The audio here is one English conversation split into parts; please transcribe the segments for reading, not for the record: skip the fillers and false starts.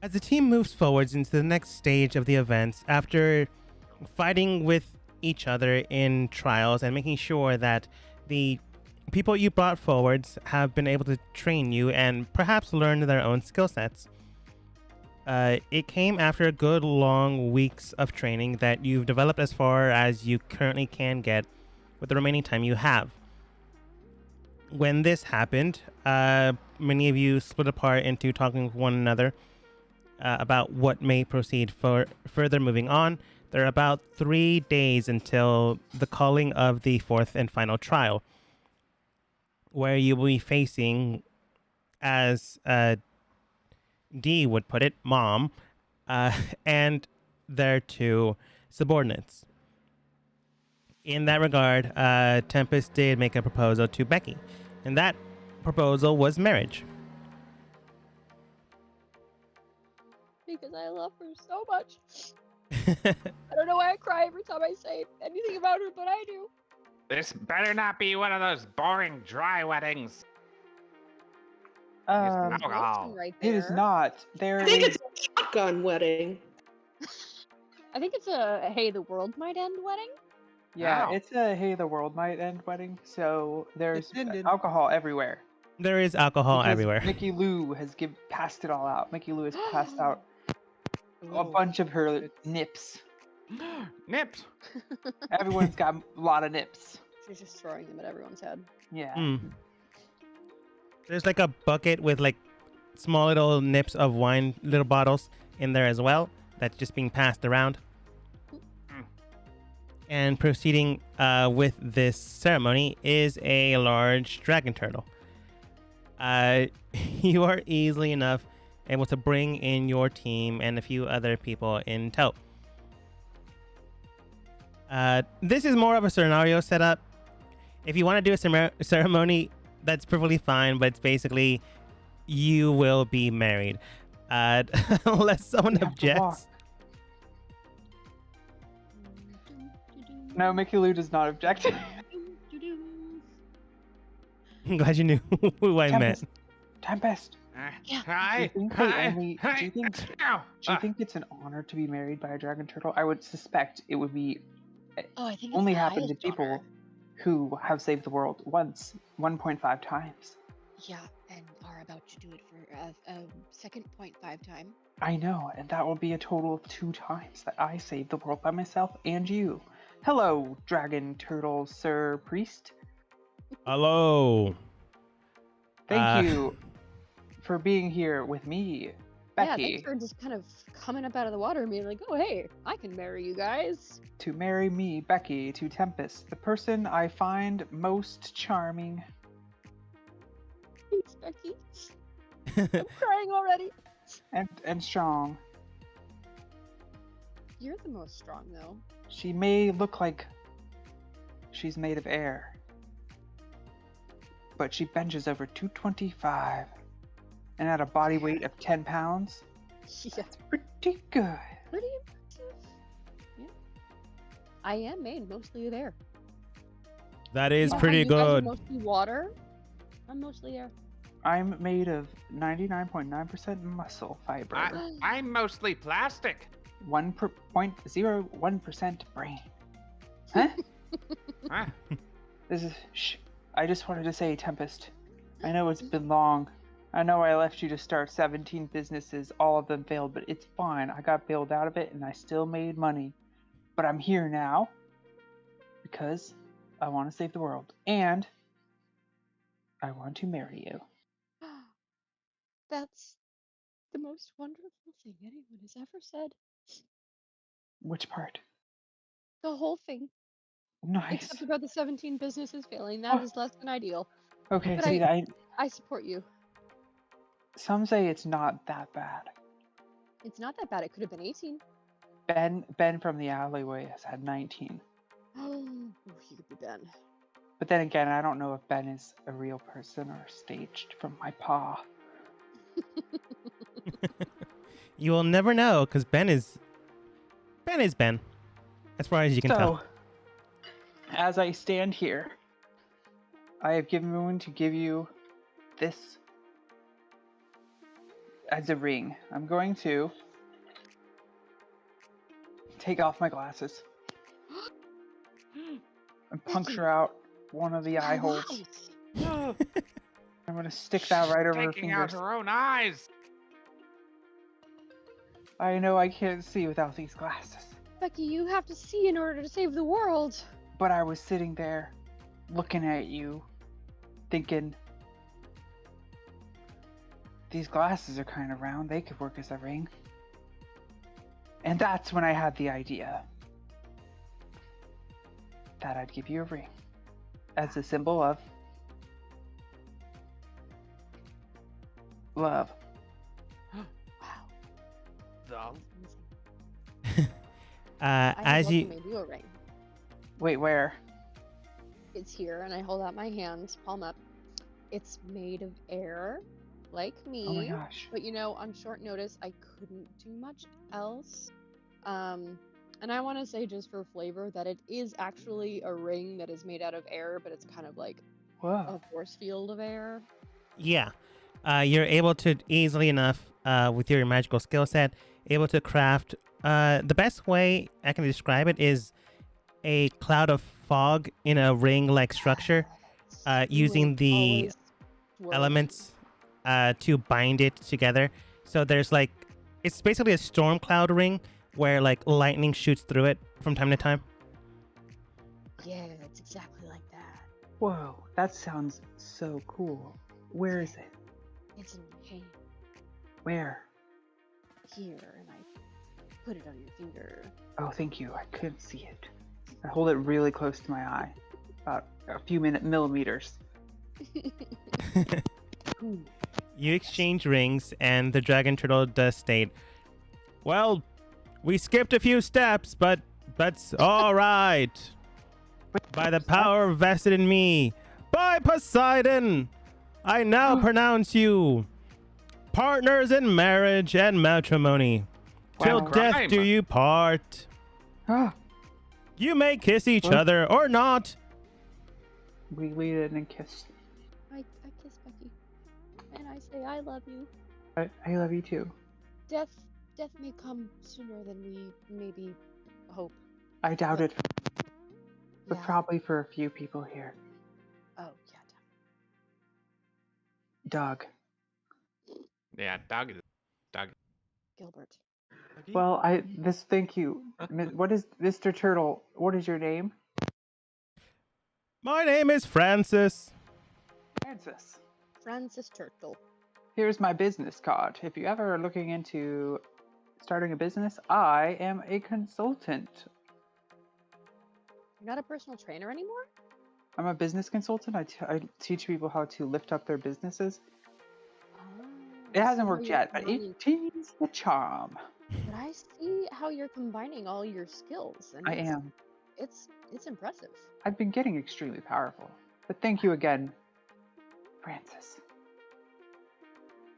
As the team moves forwards into the next stage of the events, after fighting with each other in trials and making sure that the people you brought forwards have been able to train you and perhaps learn their own skill sets, it came after a good long weeks of training that you've developed as far as you currently can get with the remaining time you have. When this happened, many of you split apart into talking with one another about what may proceed for further moving on. There are about 3 days until the calling of the fourth and final trial, where you will be facing, as D would put it, Mom, uh, and their two subordinates. In that regard, Tempest did make a proposal to Becky, and that proposal was marriage. Because I love her so much. I don't know why I cry every time I say anything about her, but I do. This better not be one of those boring dry weddings. Alcohol. Right there. It is not. I think it's a shotgun wedding. I think it's a hey, the world might end wedding. Yeah, Wow. it's a hey, the world might end wedding. So there's It ended. alcohol everywhere. There is alcohol Because everywhere. Mickey Lou has passed it all out. Mickey Lou has passed out a Oh, bunch of her nips. Nips. Everyone's got a lot of nips. She's just throwing them at everyone's head. Yeah. Mm. There's like a bucket with like small little nips of wine, little bottles in there as well. That's just being passed around. And proceeding with this ceremony is a large dragon turtle. You are easily enough able to bring in your team and a few other people in tow. This is more of a scenario setup. If you want to do a ceremony, that's perfectly fine, but it's basically you will be married. Unless someone You have to walk. objects. No, Mickey Lou does not object. I'm glad you knew who I meant. Tempest. Yeah. Hi. Do you think they Hi. only- do you think- Ow. Do you think it's an honor to be married by a dragon turtle? I would suspect it would be Oh, I think only it's the happen to highest people honor. who have saved the world once, 1.5 times. Yeah, and are about to do it for a second 0.5 time. I know, and that will be a total of 2 times that I saved the world by myself and you. Hello, dragon turtle sir priest. Hello. Thank you for being here with me, Yeah, Becky, thanks for just kind of coming up out of the water and being like, oh, hey, I can marry you guys. to marry me, Becky, to Tempest, the person I find most charming. Thanks, Becky. I'm crying already. And strong. You're the most strong, though. She may look like she's made of air, but she benches over 225, and at a body weight of 10 pounds, Yeah, that's pretty good. pretty impressive. Yeah. I am made mostly of air. That is You know how pretty you guys are good. mostly water. I'm mostly air. I'm made of 99.9% muscle fiber, I'm mostly plastic. 1.01% brain. Huh? Huh? This is shh. I just wanted to say, Tempest, I know it's been long. I know I left you to start 17 businesses, all of them failed, but it's fine. I got bailed out of it and I still made money. But I'm here now because I want to save the world and I want to marry you. That's the most wonderful thing anyone has ever said. Which part? The whole thing, Nice. except about the 17 businesses failing. That Oh. is less than ideal. Okay, But see, I support you. some say it's not that bad. It's not that bad. It could have been 18. Ben from the alleyway has had 19. Oh, he could be Ben. But then again, I don't know if Ben is a real person or staged from my paw. You will never know because Ben is Ben, as far as you can tell. So, as I stand here, I have given room to give you this as a ring. I'm going to take off my glasses and puncture out one of the eye holes. No, I'm gonna stick that right over her taking out fingers. her own eyes. I know I can't see without these glasses, Becky, you have to see in order to save the world. but I was sitting there looking at you, thinking, these glasses are kind of round, they could work as a ring. And that's when I had the idea that I'd give you a ring as a symbol of love. Wow. I As have you, made you a ring. Wait, where? It's here, and I hold out my hands, palm up. It's made of air, like me. Oh my gosh. But on short notice, I couldn't do much else. And I want to say, just for flavor, that it is actually a ring that is made out of air, but it's kind of like a Whoa. force field of air. yeah, you're able to easily enough, with your magical skill set, able to craft. The best way I can describe it is a cloud of fog in a ring-like structure, using the Always swirling. elements to bind it together. So there's like, it's basically a storm cloud ring where like lightning shoots through it from time to time. Yeah, it's exactly like that. Whoa, that sounds so cool. Where is it? It's in my hand Where? here, and I put it on your finger. Oh, thank you. I couldn't see it. I hold it really close to my eye, about a few millimeters. You exchange rings, and the dragon turtle does state, "Well, we skipped a few steps, but that's all right. By the power vested in me, by Poseidon, I now pronounce you partners in marriage and matrimony. Till Wow. death Crime. do you part. Ah, You may kiss each What? other or not." we leaned in and kissed. I kiss Becky, and I say I love you. I love you too. Death may come sooner than we maybe hope. I doubt it, but Yeah. probably for a few people here. Oh yeah, Doug. Yeah, dog. Gilbert. Well, thank you. What is Mr. Turtle? What is your name? My name is Francis. Francis. Francis Turtle. Here's my business card. If you ever are looking into starting a business, I am a consultant. You're not a personal trainer anymore? I'm a business consultant. I teach people how to lift up their businesses. Oh, It hasn't so now worked you're yet, but combining- it teases the charm. But I see how you're combining all your skills, and I am. It's impressive. I've been getting extremely powerful. But thank you again, Francis.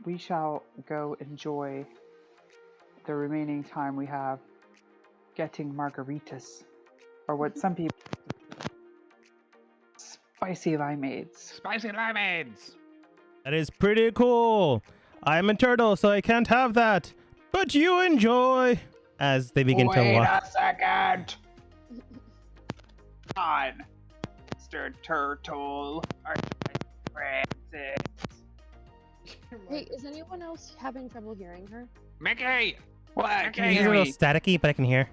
We shall go enjoy the remaining time we have getting margaritas, or what some people spicy limeades. Spicy limeades. That is pretty cool. I'm a turtle, so I can't have that. But you enjoy. As they begin to Wait walk. a second. On, Mr. Turtle, Francis. Hey, is anyone else having trouble hearing her? Mickey. What? Okay, Can you It's a hear little me? staticky, but I can hear.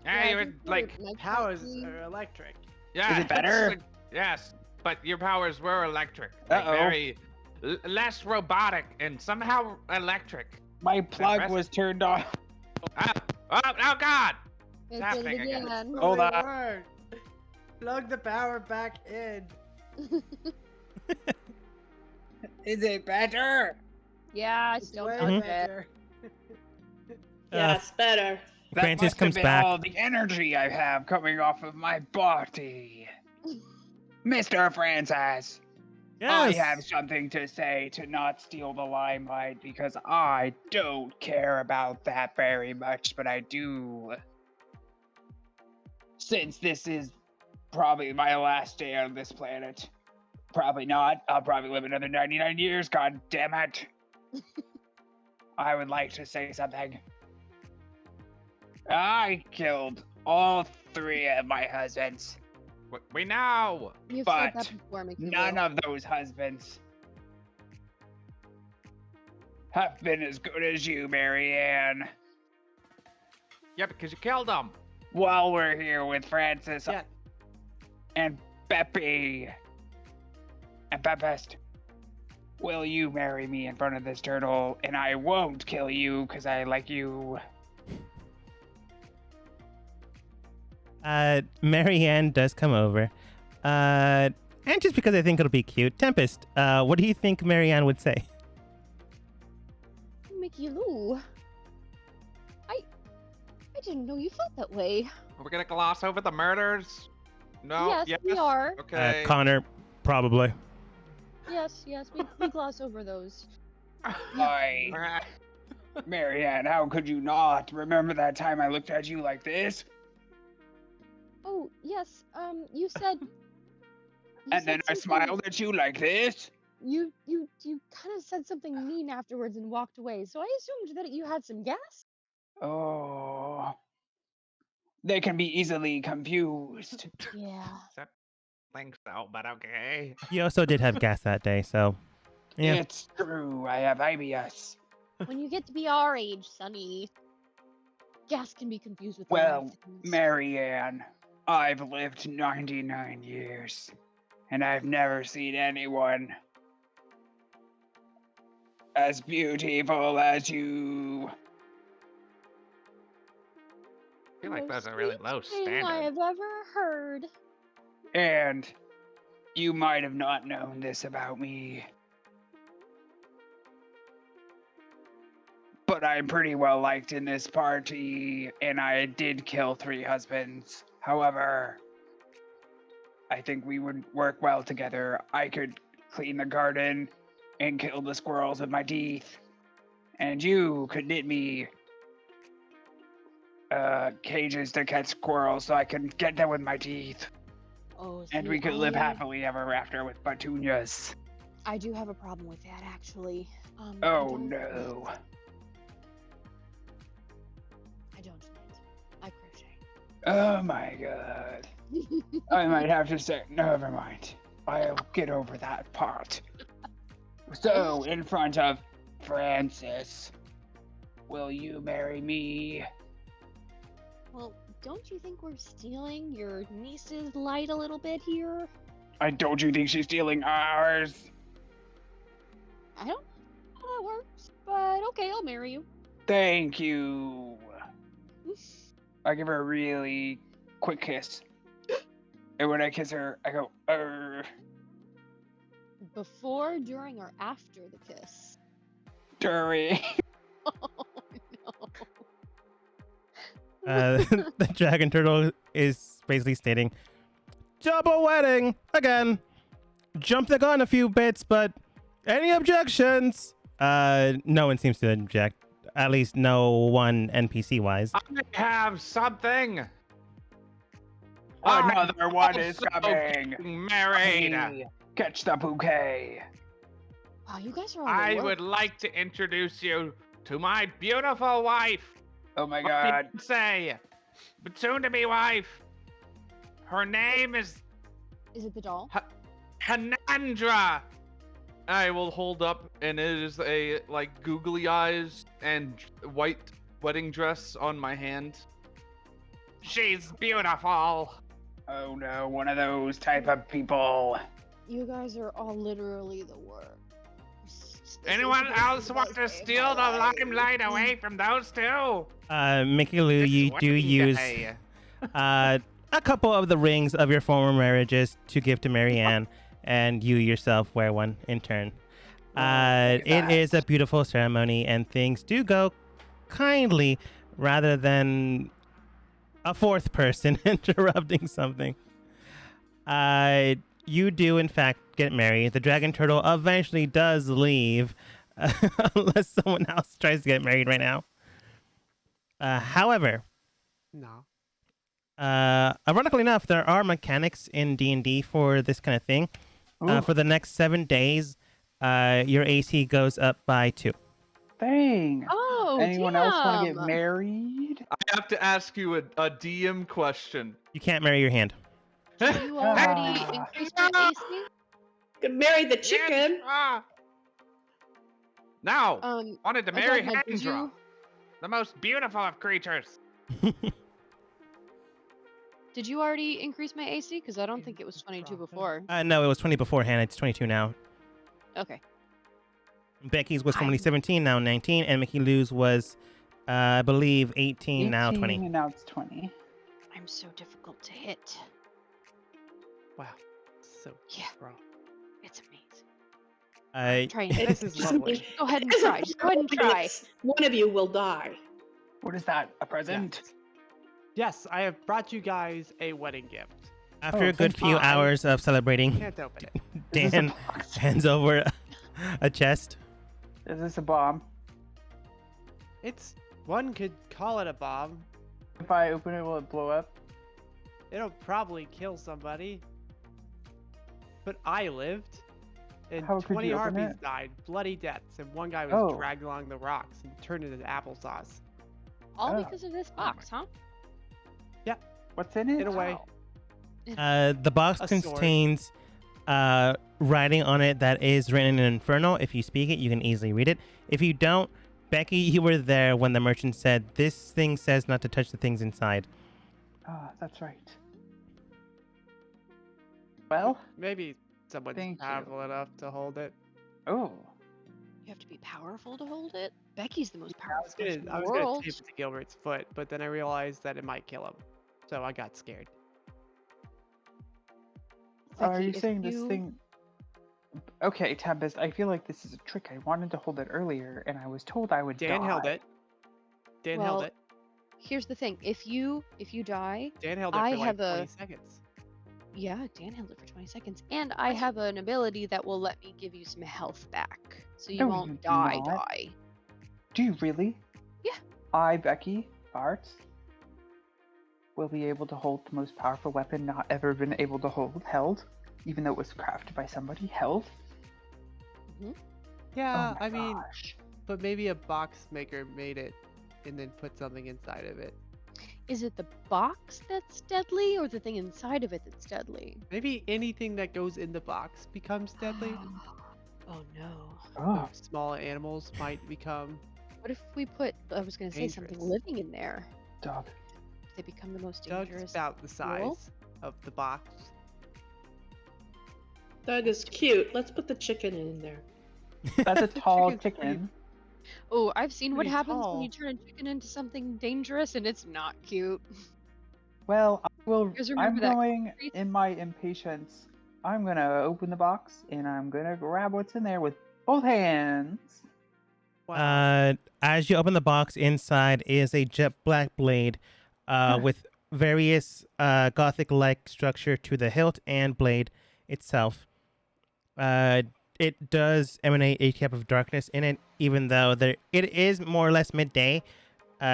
Yeah, I you were think like, your mic Powers might be- are electric. yeah. Is it better? it's like- yes, but your powers were electric. Uh-oh. Very less robotic and somehow electric. My plug Impressive. was turned off. Oh God! It happening did it again. again. Hold it on. worked. Plug the power back in. Is it better? Yeah, I It's still way got it. better. Yes, better. That Francis must have comes been back. all the energy I have coming off of my body. Mr. Francis, I Yes. have something to say to not steal the limelight because I don't care about that very much, but I do. Since this is probably my last day on this planet. Probably not. I'll probably live another 99 years, god damn it. I would like to say something. I killed all 3 of my husbands. We know. You've But said that before, Mickey None Lou. of those husbands have been as good as you, Marianne. Yeah, because you killed them. While we're here with Francis Yeah. and Beppy and Bepest, will you marry me in front of this turtle? And I won't kill you because I like you. Marianne does come over. And just because I think it'll be cute, Tempest, what do you think Marianne would say? Mickey Lou. I didn't know you felt that way. Are we gonna gloss over the murders? No. Yes, we are. Okay. Connor, probably. Yes, we gloss over those. Hi, Alright. Marianne, how could you not remember that time I looked at you like this? Oh, yes, you said... And then I smiled at you like this? You kind of said something mean afterwards and walked away, so I assumed that you had some gas? Oh. They can be easily confused. Yeah. Think so, but okay. You also did have gas that day, so yeah. It's true, I have IBS. When you get to be our age, Sonny, gas can be confused with a lot Well, of things. Marianne, I've lived 99 years, and I've never seen anyone as beautiful as you. I feel like Most those are really sweet low thing I standards. have ever heard. And you might have not known this about me, but I'm pretty well liked in this party, and I did kill 3 husbands. However, I think we would work well together. I could clean the garden and kill the squirrels with my teeth, and you could knit me cages to catch squirrels so I can get them with my teeth. Oh, And see, we could live happily ever after with petunias. I do have a problem with that, actually. I Oh don't no. knit. I don't knit. I crochet. Oh my god. I might have to say, never mind. I'll get over that part. So, in front of Francis, will you marry me? Well, don't you think we're stealing your niece's light a little bit here? Don't you think she's stealing ours? I don't know how that works, but okay, I'll marry you. Thank you. I give her a really quick kiss. And when I kiss her, I go, Before, during, or after the kiss? during. Oh, no. The dragon turtle is basically stating, double wedding again. Jump the gun a few bits, but any objections? No one seems to object. At least no one NPC wise. I have something. Another one I'm is also coming. getting married. Hey, catch the bouquet. Wow, you guys are on I the would like to introduce you to my beautiful wife. Oh my My god. fiancée, but soon to be wife. Her name is Is it the doll? Hanandra. I will hold up, and it is a like googly eyes and white wedding dress on my hand. She's beautiful. Oh no, one of those type of people. You guys are all literally the worst. This Anyone is else the want best to day of steal the my life. limelight away from those two? Mickey Lou, It's you do wedding use day. a couple of the rings of your former marriages to give to Marianne, and you yourself wear one in turn. look at It that. is a beautiful ceremony, and things do go kindly rather than a fourth person interrupting something. You do, in fact, get married. The dragon turtle eventually does leave, unless someone else tries to get married right now. However, No. ironically enough, there are mechanics in D&D for this kind of thing. Ooh, For the next 7 days, your AC goes up by 2. thing. Oh, Anyone else want to get damn. married? I have to ask you a DM question. You can't marry your hand. Did you already Ah. increase my AC? Could marry the chicken. Now, wanted to I marry thought, did Hendra, you the most beautiful of creatures. did you already increase my AC? Because I don't think it was 22 before. No, it was 20 beforehand. It's 22 now. Okay. Becky's was I'm- formerly 17, now 19, and Mickey Lou's was, I believe, 18, now 20. And now it's 20. I'm so difficult to hit. Wow. So Yeah. strong. It's amazing. Try and This is lovely. Go ahead and try. Just go ahead and try. One of you will die. What is that? A present? Yes, I have brought you guys a wedding gift. After Oh, a good thank few you. hours of celebrating, Can't open it. Is this a Dan box? hands over a chest. Is this a bomb? It's one could call it a bomb. If I open it, will it blow up? It'll probably kill somebody. But I lived, and How could 20 you open harpies it? died, bloody deaths, and one guy was Oh. dragged along the rocks and turned into applesauce. All Oh. because of this box, huh? What's in it? In a way, Wow. The box A sword. contains writing on it that is written in Infernal. If you speak it, you can easily read it. If you don't, Becky, you were there when the merchant said, "This thing says not to touch the things inside." Ah, that's right. Well, maybe someone's Thank you. powerful enough to hold it. oh. You have to be powerful to hold it? Becky's the most I powerful was person in the gonna world. tape it to Gilbert's foot, but then I realized that it might kill him, so I got scared. Are Becky, you if saying this you- thing? Okay, Tempest, I feel like this is a trick. I wanted to hold it earlier, and I was told I would Dan die. held it. Dan held Well, it. Here's the thing. If you die, Dan held it I for like have 20 a- seconds. yeah, Dan held it for 20 seconds. And I have an ability that will let me give you some health back. So you No, you won't do die. not. Do you really? Yeah. I, Becky, Bart, will be able to hold the most powerful weapon not ever been able to held, even though it was crafted by somebody, held. Yeah, Oh my I mean, gosh. but maybe a box maker made it and then put something inside of it. Is it the box that's deadly or the thing inside of it that's deadly? Maybe anything that goes in the box becomes deadly. Oh no. Oh, Small animals might become. What if we put, I was going to say something Dangerous. living in there? Doug. They become the most Doug's dangerous. about the Cool. size of the box. Doug is cute. Let's put the chicken in there. That's a tall Chicken's pretty- chicken. Oh, I've seen what pretty happens when tall. you turn a chicken into something dangerous and it's not cute. Well, I will. guys I'm remember that going creep? in my impatience. I'm gonna open the box and I'm gonna grab what's in there with both hands. As you open the box, inside is a jet black blade with various gothic-like structure to the hilt and blade itself. It does emanate a type of darkness in it, even though it is more or less midday.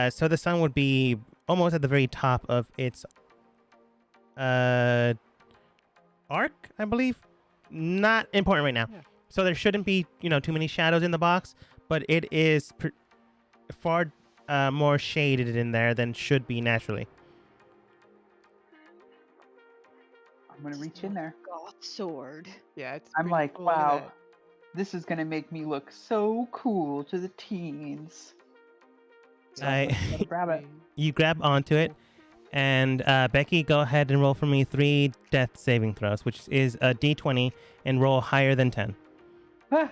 So the sun would be almost at the very top of its arc, I believe. Not important right now. Yeah. So there shouldn't be, too many shadows in the box, but it is far more shaded in there than should be naturally. I'm gonna reach in there. Goth sword. Yeah, it's. I'm pretty like, cool, look at wow, that. this is gonna make me look so cool to the teens. So I'm gonna grab it. You grab onto it, and Becky, go ahead and roll for me 3 death saving throws, which is a d20, and roll higher than 10. Ah.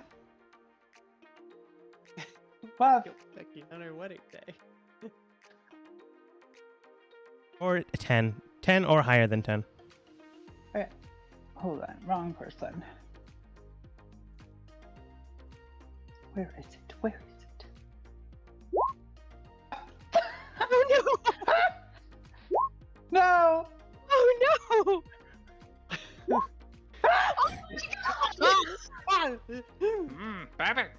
5. Killed Becky on her wedding day. Or 10. 10 or higher than 10. Hold on, wrong person. Where is it? Where is it? Oh No! no! Oh no! Perfect.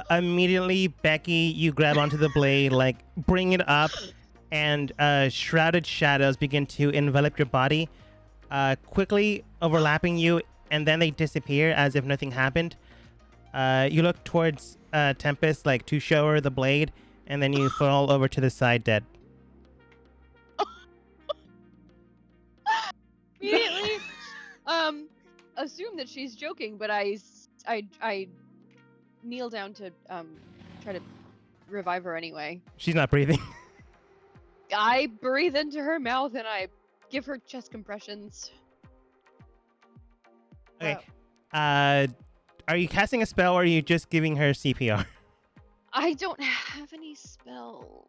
Immediately, Becky, you grab onto the blade, bring it up, and shrouded shadows begin to envelop your body, quickly overlapping you, and then they disappear as if nothing happened. You look towards Tempest, like to show her the blade, and then you fall over to the side dead. Immediately, assume that she's joking, but I kneel down to try to revive her anyway. She's not breathing. I breathe into her mouth and I give her chest compressions. Okay. Are you casting a spell, or are you just giving her CPR? I don't have any spells.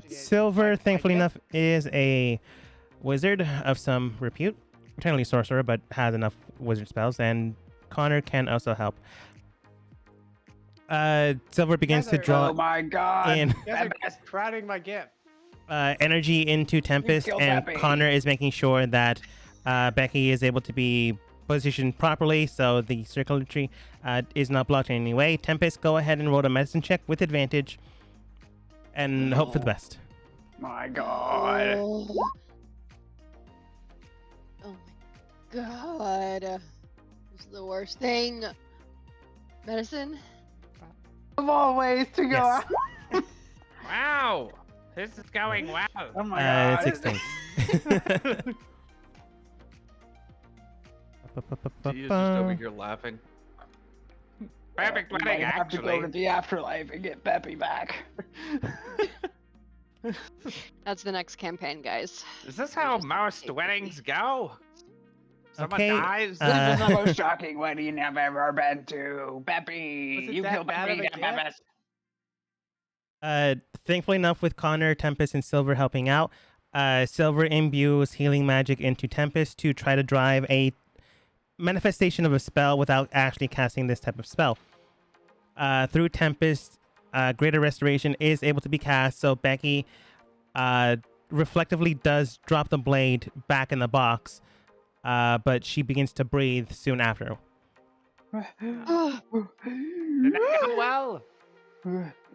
Silver, Like thankfully that? enough, is a wizard of some repute. Technically sorcerer, but has enough wizard spells, and Connor can also help. Silver begins to Together. draw Oh my god. in You guys are crowding my gift. energy into Tempest, killed and Becky. Connor is making sure that Becky is able to be positioned properly, so the circulatory is not blocked in any way. Tempest, go ahead and roll a medicine check with advantage, and hope for the best. My god. Oh my god. This is the worst thing. Medicine? Of all ways to go Yes. out. Wow, this is going well. Oh my god. It's 16. He is just over here laughing. Perfect We wedding, might have to go to actually. the afterlife and get Peppy back. That's the next campaign, guys. Is this how most weddings go? Someone Okay, dies. This is the most shocking wedding I've ever been to. Peppy, Was it you that killed bad of Peppy, a damn gift? it. Thankfully enough, with Connor, Tempest, and Silver helping out, Silver imbues healing magic into Tempest to try to drive a manifestation of a spell without actually casting this type of spell. Through Tempest, Greater Restoration is able to be cast, so Becky reflectively does drop the blade back in the box, but she begins to breathe soon after. Did that go well?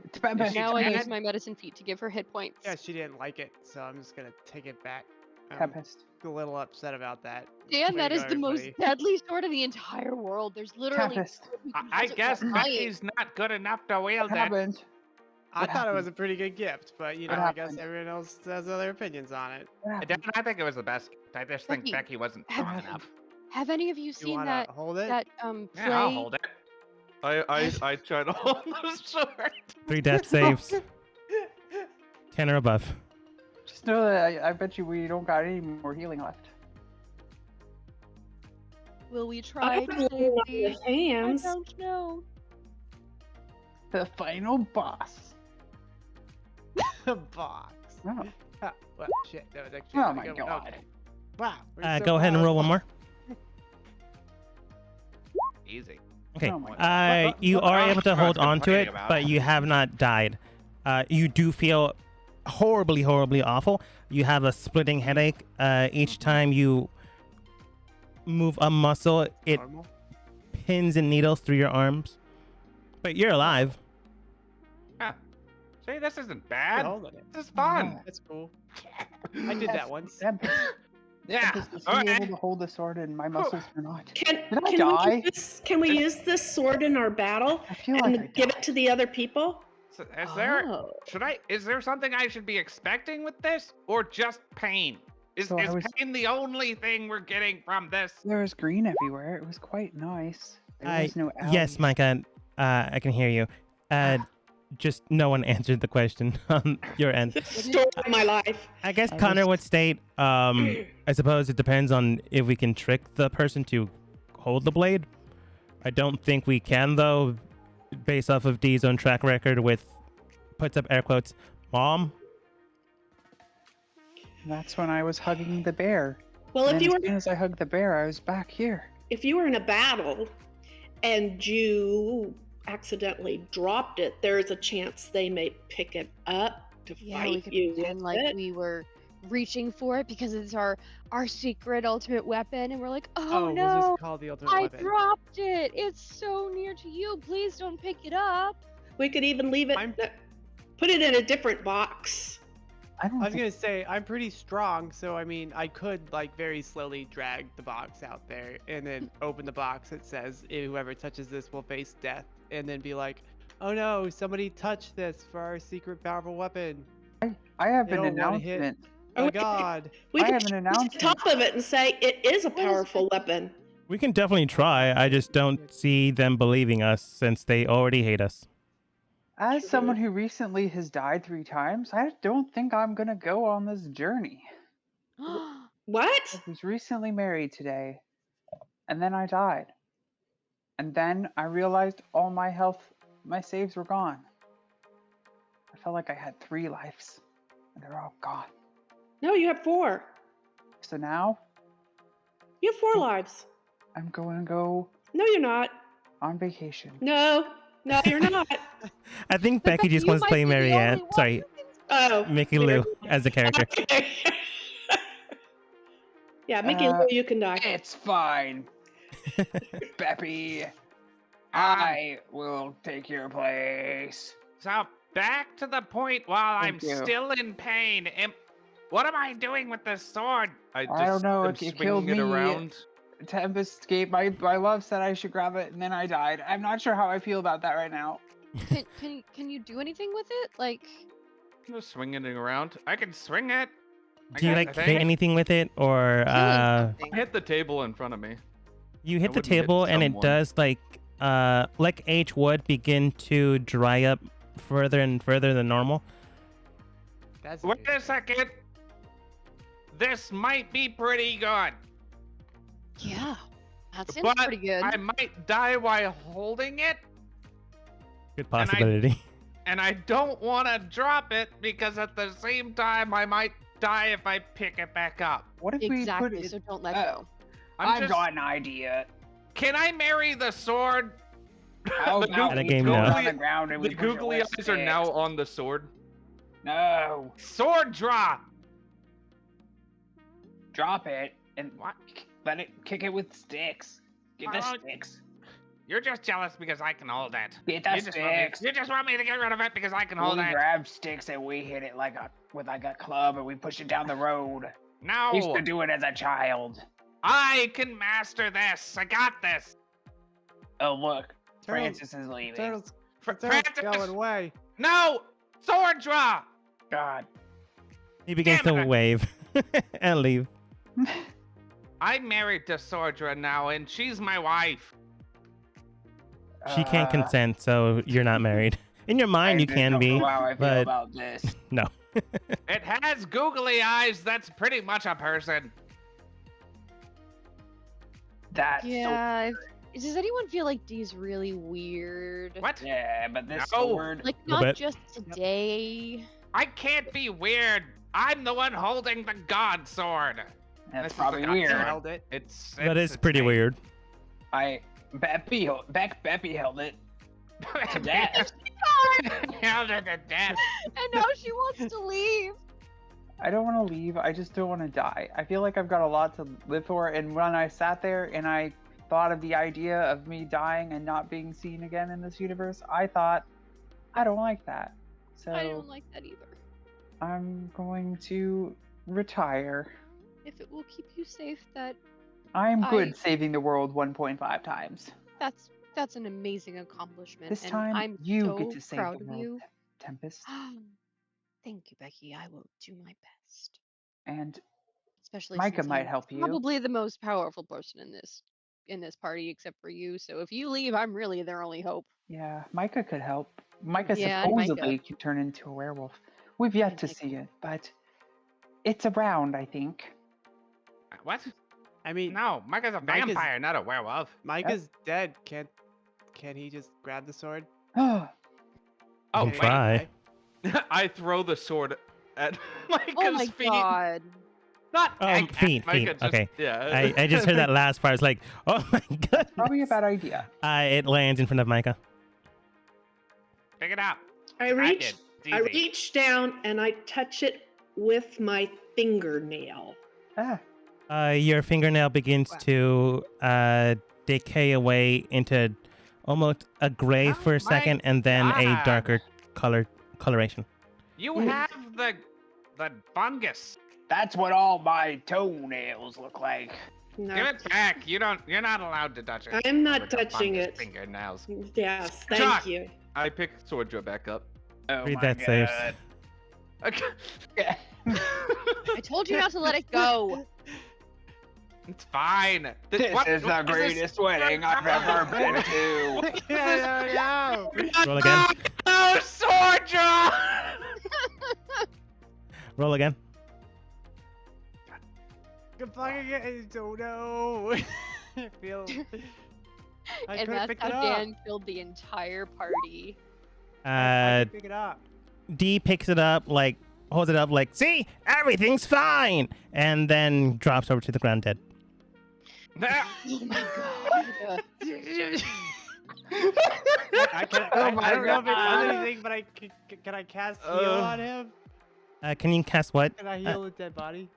It's Peppy. Now I Tempest. use my medicine feat to give her hit points. Yeah, she didn't like it, so I'm just gonna take it back. I'm Tempest. a little upset about that. Dan, Way that to is go, the most everybody. deadly sword in the entire world. There's literally. Tempest. I guess Becky's not good enough to wield What it. happened? I What thought it was happened? a pretty good gift, but you know, What I guess happened? everyone else has other opinions on it. What I happened? think it was the best. I just think Becky, Becky wasn't have- strong enough. Have any of you You seen wanna that hold it? that play? Yeah, I'll hold it. I try to hold the sword. 3 death saves, 10 or above. Just know that I bet you we don't got any more healing left. Will we I try don't to know save enough the? with hands. I don't know. The final boss. Box. Oh, Ah, well, shit, that was actually oh a my good one. god. Okay. Wow. we're so Go ahead and roll one more. Easy. Okay. Oh my You are able to hold That's on to it, complaining about. but you have not died. You do feel horribly awful. You have a splitting headache. Each time you move a muscle, it Normal. pins and needles through your arms. But you're alive. See, this isn't Good bad. holding it. This is fun. That's cool. I did that once. Tempest, Yeah. Tempest, is All he right. able to hold the sword and my muscles are not? Can, Did I can die? we use this? Can we use this sword in our battle I feel and like I give died. it to the other people? So, is there? Oh. Is there something I should be expecting with this, or just pain? Is So I was- pain the only thing we're getting from this? There was green everywhere. It was quite nice. There was no Yes, alleys. Micah. I can hear you. Just no one answered the question on your end. The story of my life. I guess I Connor was- would state, I suppose it depends on if we can trick the person to hold the blade. I don't think we can, though, based off of Dee's own track record with, puts up air quotes, Mom. That's when I was hugging the bear. Well, And if you as were soon as I hugged the bear, I was back here. in a battle and you accidentally dropped it, there is a chance they may pick it up to Yeah, we fight could you pretend with like it. we were reaching for it because it's our secret ultimate weapon, and we're like, oh, We'll no, just call the ultimate I weapon. dropped it. It's so near to you. Please don't pick it up. We could even leave it, I'm- put it in a different box. I don't I was think gonna say I'm pretty strong, so I mean I could like very slowly drag the box out there and then open the box that says whoever touches this will face death, and then be like, oh no, somebody touched this for our secret powerful weapon. I have They an don't want to hit. announcement. Oh we- God. We I could have an shoot announcement. the top of it and say it is a What is powerful it? weapon. We can definitely try. I just don't see them believing us since they already hate us. As True. someone who recently has died 3 times, I don't think I'm gonna go on this journey. What? I was recently married today, and then I died. And then I realized all my my saves were gone. I felt like I had 3 lives, and they're all gone. No, you have 4. So now You have 4 lives. I'm going to go No, you're not. on vacation. No, you're not. I think But Becky just you wants to might play be the Marianne. only one Sorry, who can- Oh, Mickey Lou as a character. okay. Yeah, Mickey Lou, you can die. It's fine. Beppy, I will take your place. So back to the point while I'm Thank you. still in pain. What am I doing with this sword? I don't know, am it swinging killed it me. around. Tempest gave my love said I should grab it, and then I died. I'm not sure how I feel about that right now. Can you do anything with it? Like, I'm just swinging it around. I can swing it. Do you I like think. hit anything with it, or killing something. Hit the table in front of me. you I hit the wouldn't hit table and it someone. does like H would begin to dry up further and further than normal. That's Wait a second. This might be pretty good. Yeah, that seems But pretty good. I might die while holding it, Good I- possibility. and I don't want to drop it because at the same time I might die if I pick it back up. What if we put Exactly. it? So don't let uh, go. I've got an idea. Can I marry the sword? How The about In a we game, throw it no. on the ground and The we push it googly with eyes are now sticks? on the sword. No, Sword draw. drop it and What? let it kick it with sticks. Get the Oh, sticks. You're just jealous because I can hold it. Get the sticks. You just want me to get rid of it because I can hold We it. grab sticks and we hit it with a club and we push it down the road. I used No, to do it as a child. I can master this. I got this. Oh look, Turtles- Francis is leaving. Turtles, Fr- turtles Francis! going away. No, sword draw. God. He begins Damn to it. wave and leave. I'm married to Sordra now, and she's my wife. She can't consent, so you're not married. In your mind, you can don't be. know how I feel but- about this. No. It has googly eyes. That's pretty much a person. That's Yeah. Does anyone feel like Dee's really weird? What? so. Yeah, but this No. sword. Like Little not bit. just today. I can't be weird. I'm the one holding the god sword. That's This is probably the god weird. sword. Held it. That is it's pretty me. weird. Beppy held it to death. Held it to death. And now she wants to leave. I don't want to leave. I just don't want to die. I feel like I've got a lot to live for. And when I sat there and I thought of the idea of me dying and not being seen again in this universe, I thought, I don't like that. So I don't like that either. I'm going to retire. If it will keep you safe, I'm good I- saving the world 1.5 times. that's an amazing accomplishment. This and time, I'm you so get to save proud the of world, you. Tempest. Thank you, Becky. I will do my best. And Especially Micah since might I'm help you. probably the most powerful person in this party, except for you. So if you leave, I'm really their only hope. yeah, Micah could help. Micah Yeah, and Micah. supposedly can turn into a werewolf. We've yet And to Micah. see it, but it's around, I think. What? I mean, No, Micah's a Micah's- vampire, not a werewolf. Micah's dead. Can't he just grab the sword? Oh, can wait. try. I throw the sword at Micah's Oh my feet. god. Not at feet, Micah, feet, just- okay. Yeah. I just heard that last part. It's like, oh my god. Probably a bad idea. It lands in front of Micah. Pick it up. I did. reach, It's I easy. reach down and I touch it with my fingernail. Ah, Your fingernail begins Wow. to decay away into almost a gray Oh for a my second, and then a God. darker coloration. You Mm. have the the fungus. That's what all my toenails look like. No, Give it back. You're not allowed to touch it. I'm not With the touching fungus it. Fingernails. Yes, thank Josh! you. I pick Swordra back up. Oh Read my that saves. god. Okay. Yeah. I told you not to let it go. It's fine. This is the what greatest wedding I've ever been to. Yeah, no. Roll again. No, Swordra! Roll again. I don't know. I feel. I And couldn't that's pick how it up. Dan killed the entire party. I couldn't pick it up. D picks it up, like holds it up, like, see, everything's fine, and then drops over to the ground dead. Oh my god. I don't Oh know my if it does God. anything, but can I cast heal on him? Can you cast what? Can I heal a dead body?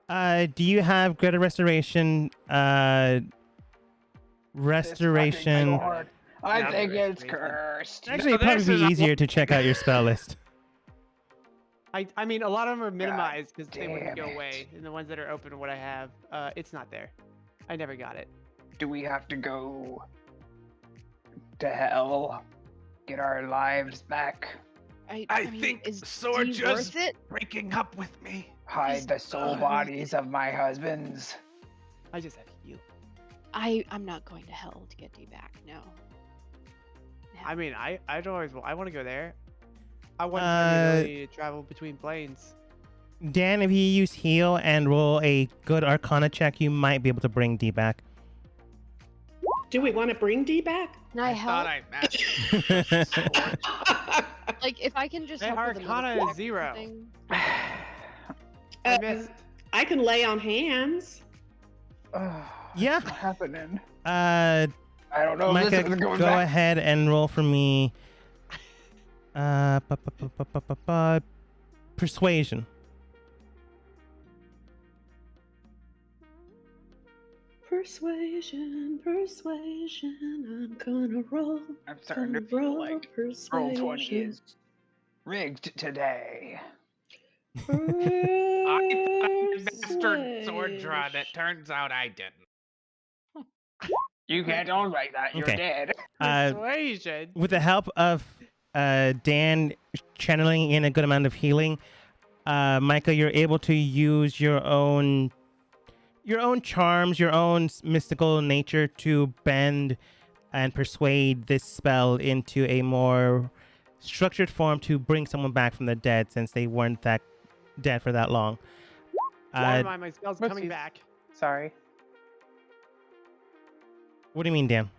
Do you have greater restoration? Restoration. I Now think the it's restoration. cursed. Actually, No, it'd probably this be is a easier to check out your spell list. I mean, a lot of them are minimized because they wouldn't go damn it. away. And the ones that are open, what I have, it's not there. I never got it. Do we have to go to hell? Get our lives back? I mean, think is Sword D just worth it? breaking up with me. Hide the soul bodies of my husbands? I just have heal. I'm not going to hell to get D back. No. I mean, I don't always. I want to go there. I want Uh, the ability to travel between planes. Dan, if you use heal and roll a good Arcana check, you might be able to bring D back. Do we want to bring D back? Can I thought help? I matched. Like, if I can just Hey, help with the Arcana medical is 0. thing. I Um, missed. I can lay on hands. Yeah. What's happening? I don't know if Micah, this is going go back. ahead and roll for me. Persuasion. Persuasion, I'm gonna roll. I'm starting to Gonna feel roll like persuasion. Roll20 is rigged today. I thought I mastered Swordra, and it turns out I didn't. You can't don't like that. You're Okay. dead. Persuasion. With the help of Dan channeling in a good amount of healing, Micah, you're able to use your own charms, your own mystical nature to bend and persuade this spell into a more structured form to bring someone back from the dead, since they weren't that dead for that long. Never mind, my spell's what's coming his- back. Sorry. What do you mean, Dan?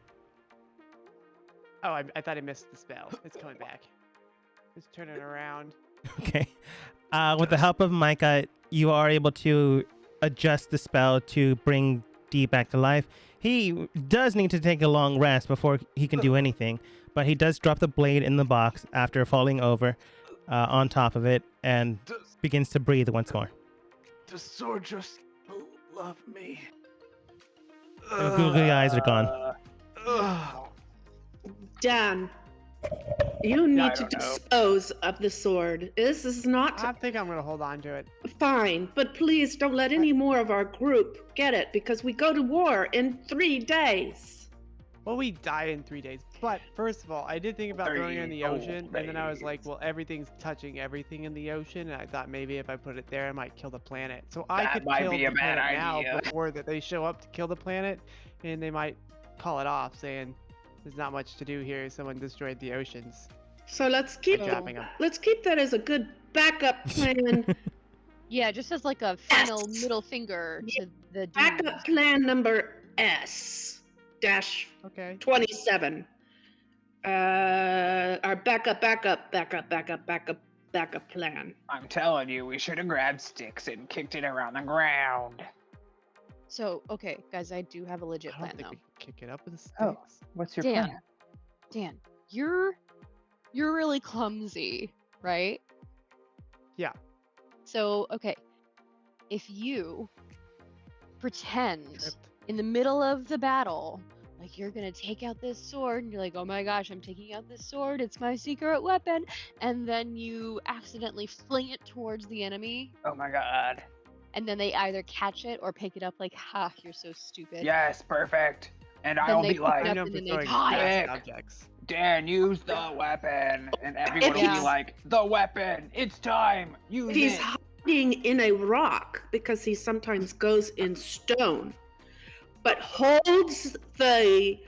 Oh, I thought I missed the spell. It's coming back. Just turn it around. Okay. With the help of Micah, you are able to adjust the spell to bring D back to life. He does need to take a long rest before he can do anything, but he does drop the blade in the box after falling over on top of it and begins to breathe once more. Does Swordra still love me? The googly eyes are gone. Ugh. Dan, you I need to don't know. dispose of the sword. This is not I think I'm gonna hold on to it. fine, but please don't let any more of our group get it because we go to war in 3 days. Well, we die in 3 days. But first of all, I did think about throwing it in the 3 ocean, whole and then I was like, days. well, everything's touching everything in the ocean, and I thought maybe if I put it there, I might kill the planet. So I That could might kill be the a bad planet now idea. before that they show up to kill the planet, and they might call it off, saying there's not much to do here. Someone destroyed the oceans. So let's keep By dropping 'em. let's keep that as a good backup plan. Yeah, just as like a final middle finger to the dude. Backup plan number S dash Okay. 27. Our backup plan. I'm telling you, we should have grabbed sticks and kicked it around the ground. So, okay, guys, I do have a legit I plan don't think though. we can kick it up with sticks. Oh. What's your Dan. plan? Dan, you're really clumsy, right? Yeah. So, okay, if you pretend Tripped. in the middle of the battle, like you're gonna take out this sword, and you're like, oh my gosh, I'm taking out this sword, it's my secret weapon, and then you accidentally fling it towards the enemy, Oh my god. and then they either catch it or pick it up like, ha, you're so stupid. Yes, perfect. And Then I'll they be pick like, it I'm up known and for then they throwing die. Quick. fast objects. Dan, use the weapon. And everyone will Yeah. be like, the weapon, it's time, use He's it. hiding in a rock because he sometimes goes in stone, but holds the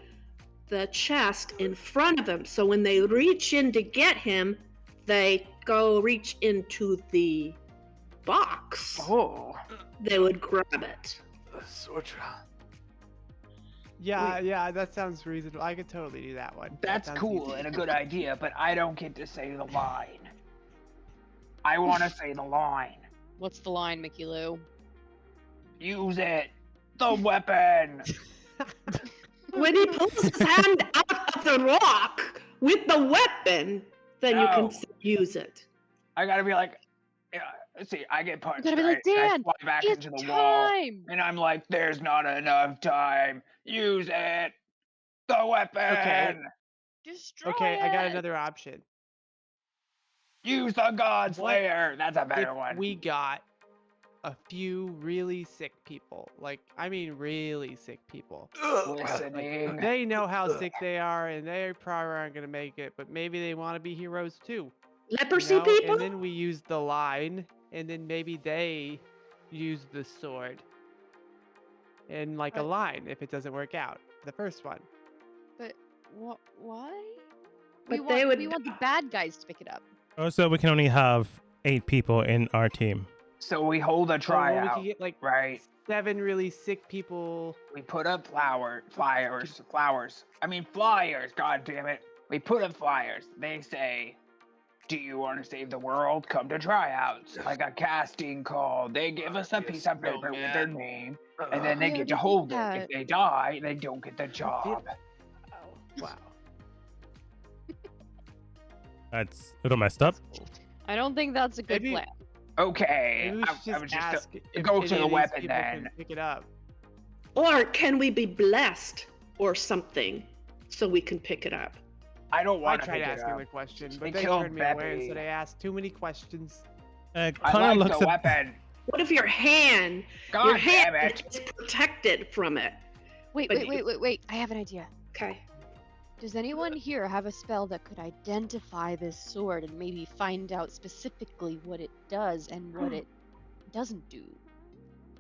chest in front of him. So when they reach in to get him, they go reach into the box. Oh, They would grab it. Sordra. Yeah, that sounds reasonable. I could totally do that one. That that's sounds cool easy. and a good idea, but I don't get to say the line. I want to say the line. What's the line, Mickey Lou? Use it. The weapon. When he pulls his hand out of the rock with the weapon, then you No. can use it. I gotta be like, yeah, let's see, I get punched, gotta be like, right? And I Dan, fly back It's into the wall. time! And I'm like, there's not enough time. Use it. The weapon. Destroy Okay, I got it! another option. Use the God What Slayer. That's a If better one. we got a few really sick people, like, I mean really sick people. Listening. They know how sick they are, and they probably aren't gonna make it, but maybe they want to be heroes too. you Leprosy know? people? And then we use the line, and then maybe they use the sword. And like a But- line if it doesn't work out. The first one. But why? But they would- we want the bad guys to pick it up. Also, we can only have 8 people in our team. So we hold a Oh, well, we tryout, could get like right? 7 really sick people. We put up flyers. God damn it. We put up flyers. They say, do you want to save the world? Come to tryouts. Like a casting call. They give us a piece of paper with their name, and then they We get to already hold did it. that. If they die, they don't get the job. Wow. That's a little messed up. I don't think that's a good Maybe- plan. Okay. Maybe we should I was just just ask if go any to the of these weapon people then. can pick it up. Or can we be blessed or something so we can pick it up? I don't I want to tried pick it asking up. the question, They but they killed turned me away and Beppy. said I asked too many questions. I Connor like looks the at weapon. What if your hand God damn hand it. is protected from it? Wait, But wait. I have an idea. Okay. Does anyone here have a spell that could identify this sword and maybe find out specifically what it does and what it doesn't do?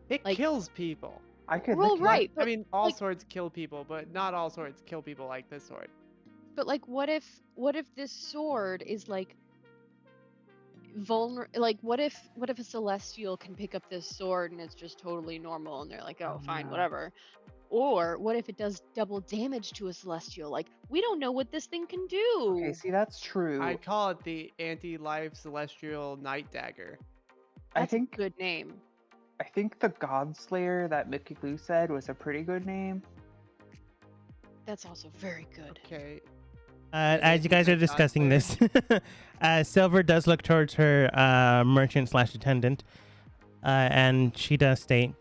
It Like- kills people. I could Well, look right, I but mean, all like- swords kill people, but not all swords kill people like this sword. But like, what if this sword is like like what if a celestial can pick up this sword and it's just totally normal and they're like, oh, fine, no. whatever. Or what if it does double damage to a celestial? Like, we don't know what this thing can do. Okay, see, that's true. I call it the anti-life celestial night dagger. I That's think a good name. the God Slayer that Mickey Lou said was a pretty good name. That's also very good. Okay. as you guys are discussing this, Silver does look towards her merchant/attendant, and she does state,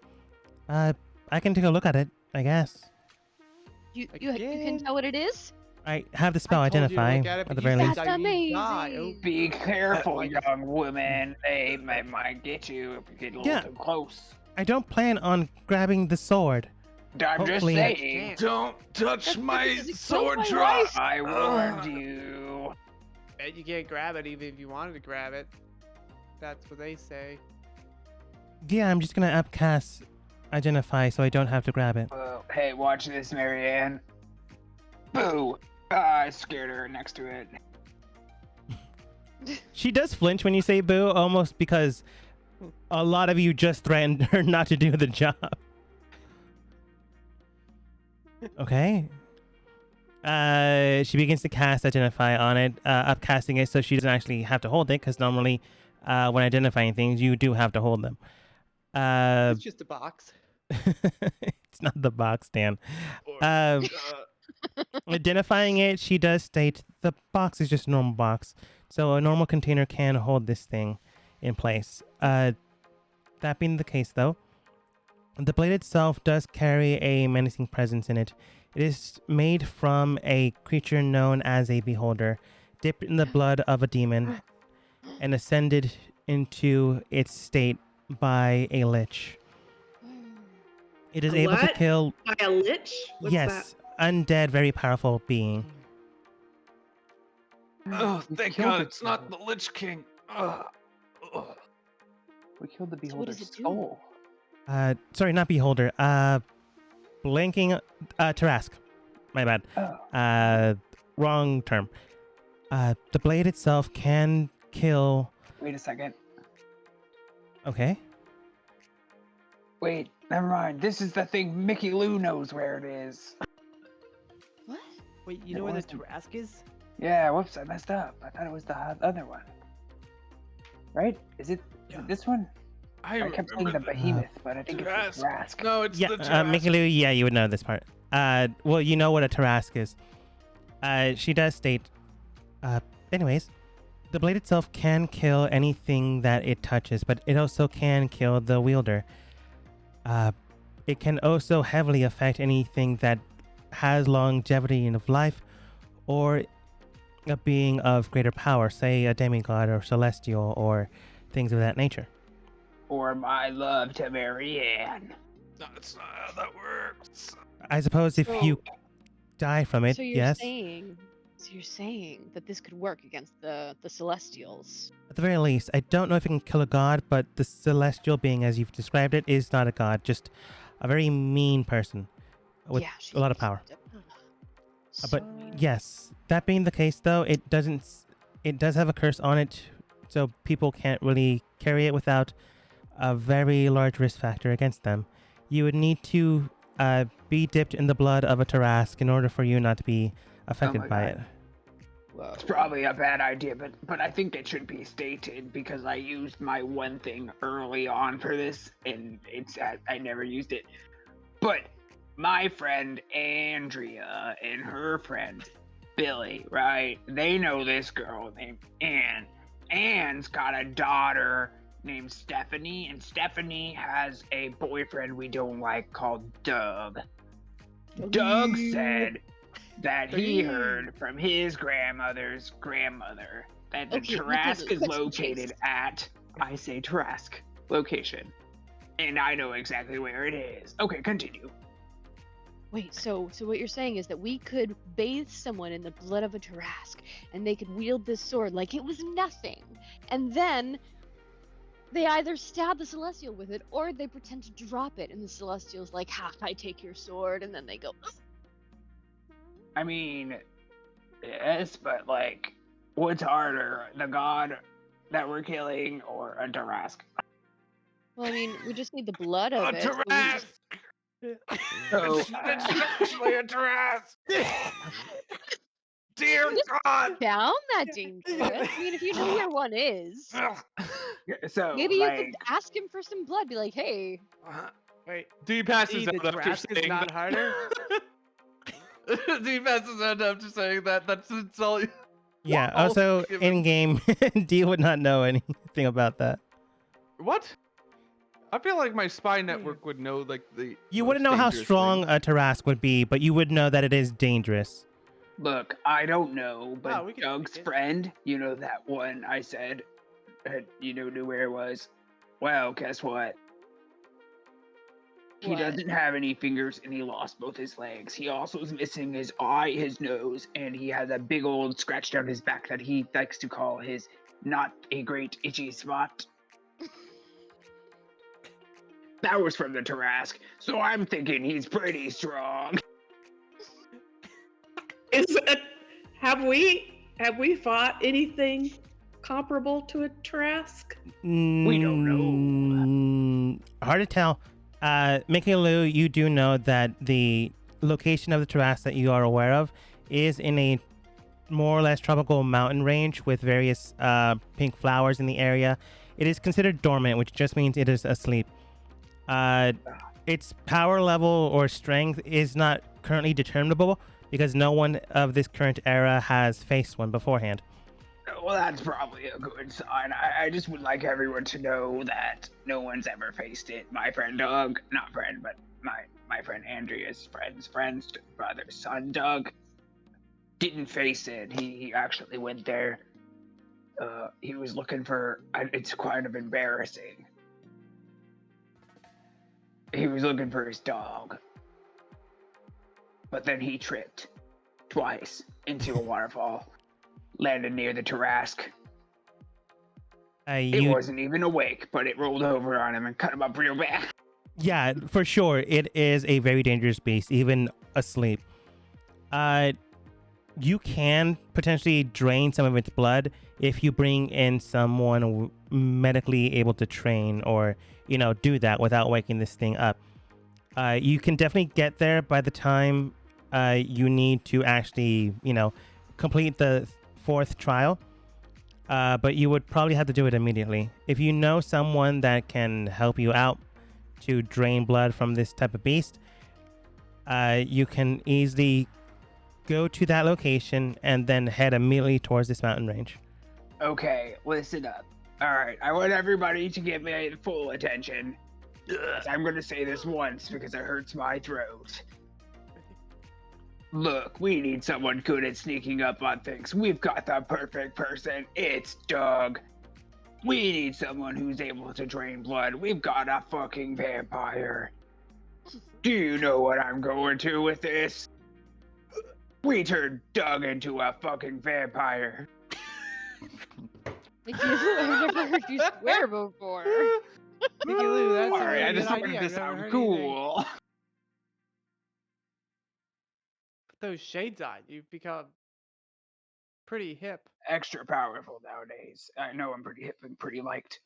"I can take a look at it, I guess. You can Again? tell what it is? I have the spell I told you to identify look at it, at but the you very said least." That's I need die. Oh, amazing. Be careful, Like- young woman. They might get you if you get a little Yeah. too close. I don't plan on grabbing the sword. I'm just Hopefully- saying. Don't touch That's my because it sword killed my drop. wife. I warned you. Bet you can't grab it even if you wanted to grab it. That's what they say. Yeah, I'm just gonna upcast identify so I don't have to grab it. Hey, watch this, Marianne. Boo! I scared her next to it. She does flinch when you say boo, almost because a lot of you just threatened her not to do the job. Okay. She begins to cast identify on it, upcasting it so she doesn't actually have to hold it, because normally when identifying things, you do have to hold them. It's just a box. It's not the box, Dan. Or- Identifying it, she does state the box is just a normal box, so a normal container can hold this thing in place. That being the case, though, the blade itself does carry a menacing presence in it. It is made from a creature known as a beholder, dipped in the blood of a demon, and ascended into its state by a lich. It is A able to what? kill, By a lich? What's yes, undead, very powerful being. Oh, We thank killed God the it's not the beholder. Lich King. Ugh. Ugh. We killed the So what does beholder's it do? soul. Sorry, not beholder. Blanking, Tarask. My bad. Oh, Wrong term. The blade itself can kill. wait a second. Okay. Wait, never mind. This is the thing Mickey Lou knows where it is. What? Wait, you It know where the wasn't. Tarask is? Yeah, whoops, I messed up. I thought it was the other one. Right? Is it this one? I kept saying remember the the behemoth, but I think it's Tarask. the Rask. No, it's Yeah, the Tarask. Mickey Lou, yeah, you would know this part. Well, you know what a Tarask is. She does state, anyways, the blade itself can kill anything that it touches, but it also can kill the wielder. It can also heavily affect anything that has longevity of life or a being of greater power, say a demigod or celestial or things of that nature. Or my love to Marianne. No, that's not how that works. I suppose if you die from it, So you're yes. saying that this could work against the Celestials. At the very least, I don't know if it can kill a god, but the celestial being, as you've described it, is not a god, just a very mean person with Yeah, a lot of power. But So mean. yes, that being the case, though, it does have a curse on it, so people can't really carry it without a very large risk factor against them. You would need to be dipped in the blood of a Tarask in order for you not to be affected my by God. it. Whoa. It's probably a bad idea, but I think it should be stated because I used my one thing early on for this, and I never used it. But my friend Andrea and her friend Billy, right? They know this girl named Anne. Anne's got a daughter named Stephanie, and Stephanie has a boyfriend we don't like called Doug. Doug said that he heard from his grandmother's grandmother that the Okay, Tarask is cut to the located chase. at, I say Tarask location. And I know exactly where it is. Okay, continue. Wait, so what you're saying is that we could bathe someone in the blood of a Tarask, and they could wield this sword like it was nothing, and then they either stab the Celestial with it, or they pretend to drop it, and the Celestial's like, "Ha! I take your sword," and then they go. "Ugh." I mean, yes, but like, what's harder, the god that we're killing or a Tarask? Well, I mean, we just need the blood of A it. so we Tarask! just- So, It's actually a Tarask! Dear Just God! Down that dangerous. I mean, if you know where one is, Ugh. so maybe you like, could ask him for some blood. Be like, "Hey, Wait, D passes D, the out after Tarask is saying not that. harder? D passes out after saying that. That's all. Yeah, I'll also give it- in game, D would not know anything about that. What? I feel like my spy network would know like the. You most wouldn't know how dangerous strong thing. a Tarask would be, but you would know that it is dangerous. look, I don't know, but Wow, we can Doug's take it. friend, you know that one I said, knew where it was. Well, guess what? He What? doesn't have any fingers and he lost both his legs. He also is missing his eye, his nose, and he has a big old scratch down his back that he likes to call his not a great itchy spot. That was from the Tarask, so I'm thinking he's pretty strong. Is it? Have we fought anything comparable to a Tarask? We don't know. Hard to tell. Mickey Lou, you do know that the location of the Tarask that you are aware of is in a more or less tropical mountain range with various pink flowers in the area. It is considered dormant, which just means it is asleep. Its power level or strength is not currently determinable because no one of this current era has faced one beforehand. Well, that's probably a good sign. I just would like everyone to know that no one's ever faced it. My friend Doug, not friend, but my friend Andrea's friend's brother's son, Doug, didn't face it. He actually went there. He was looking for. It's kind of embarrassing. He was looking for his dog, but then he tripped twice into a waterfall, landed near the Tarask. It wasn't even awake, but it rolled over on him and cut him up real bad. Yeah, for sure. It is a very dangerous beast, even asleep. You can potentially drain some of its blood if you bring in someone medically able to train or, do that without waking this thing up. You can definitely get there by the time you need to actually, complete the 4th trial. But you would probably have to do it immediately. If you know someone that can help you out to drain blood from this type of beast, you can easily go to that location and then head immediately towards this mountain range. Okay, listen up. Alright, I want everybody to give me full attention. I'm gonna say this once because it hurts my throat. Look, we need someone good at sneaking up on things. We've got the perfect person. It's Doug. We need someone who's able to drain blood. We've got a fucking vampire. Do you know what I'm going to with this? We turned Doug into a fucking vampire. I've never heard you swear before. Mickey Lou, that's a Sorry, really I good just wanted idea. to I've never sound heard cool. Put those shades on. You've become pretty hip. Extra powerful nowadays. I know I'm pretty hip and pretty liked.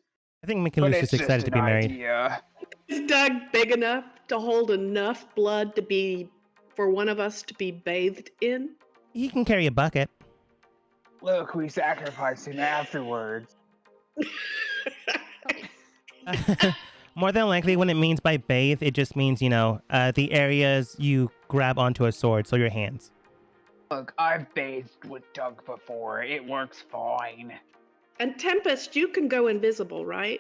I think Mickey But Lou's it's just excited to be an married. idea. Is Doug big enough to hold enough blood for one of us to be bathed in? He can carry a bucket. Look, we sacrificed him afterwards. More than likely, when it means by bathe, it just means, the areas you grab onto a sword, so your hands. Look, I've bathed with Doug before. It works fine. And Tempest, you can go invisible, right?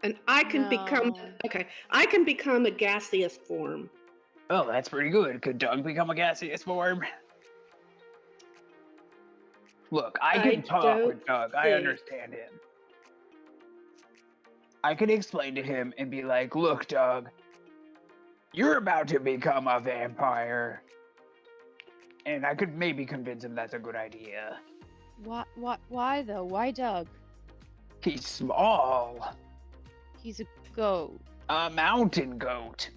And I can become a gaseous form. Oh, that's pretty good. Could Doug become a gaseous form? Look, I can talk with Doug. I understand him. I can explain to him and be like, look, Doug, you're about to become a vampire. And I could maybe convince him that's a good idea. Why though? Why Doug? He's small. He's a goat. A mountain goat.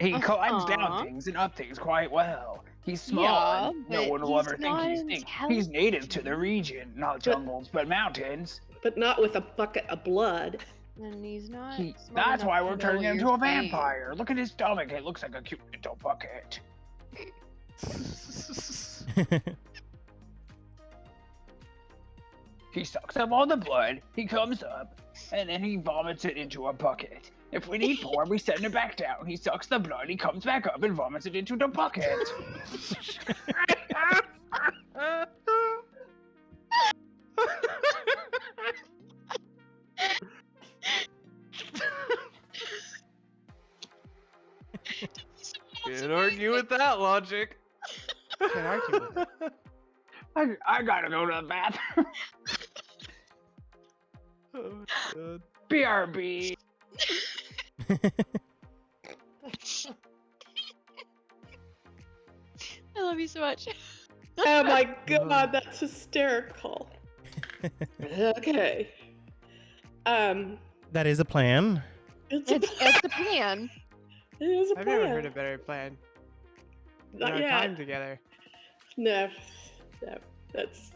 He climbs down things and up things quite well. He's small. Yeah, and no but one will ever he's think not he's big. He's native to the region, not jungles, but mountains. But not with a bucket of blood. And he's not. That's why we're turning him into a vampire. Look at his stomach. It looks like a cute little bucket. He sucks up all the blood, he comes up, and then he vomits it into a bucket. If we need more, we send it back down. He sucks the blood, he comes back up and vomits it into the bucket. Can't argue with that logic. Can't argue with it. I gotta go to the bathroom. Oh, God. BRB. I love you so much. Oh my god, that's hysterical. Okay. That is a plan. It's It's the plan. It is a I've plan. never heard a better plan. Not Our yet. time together. No, that's.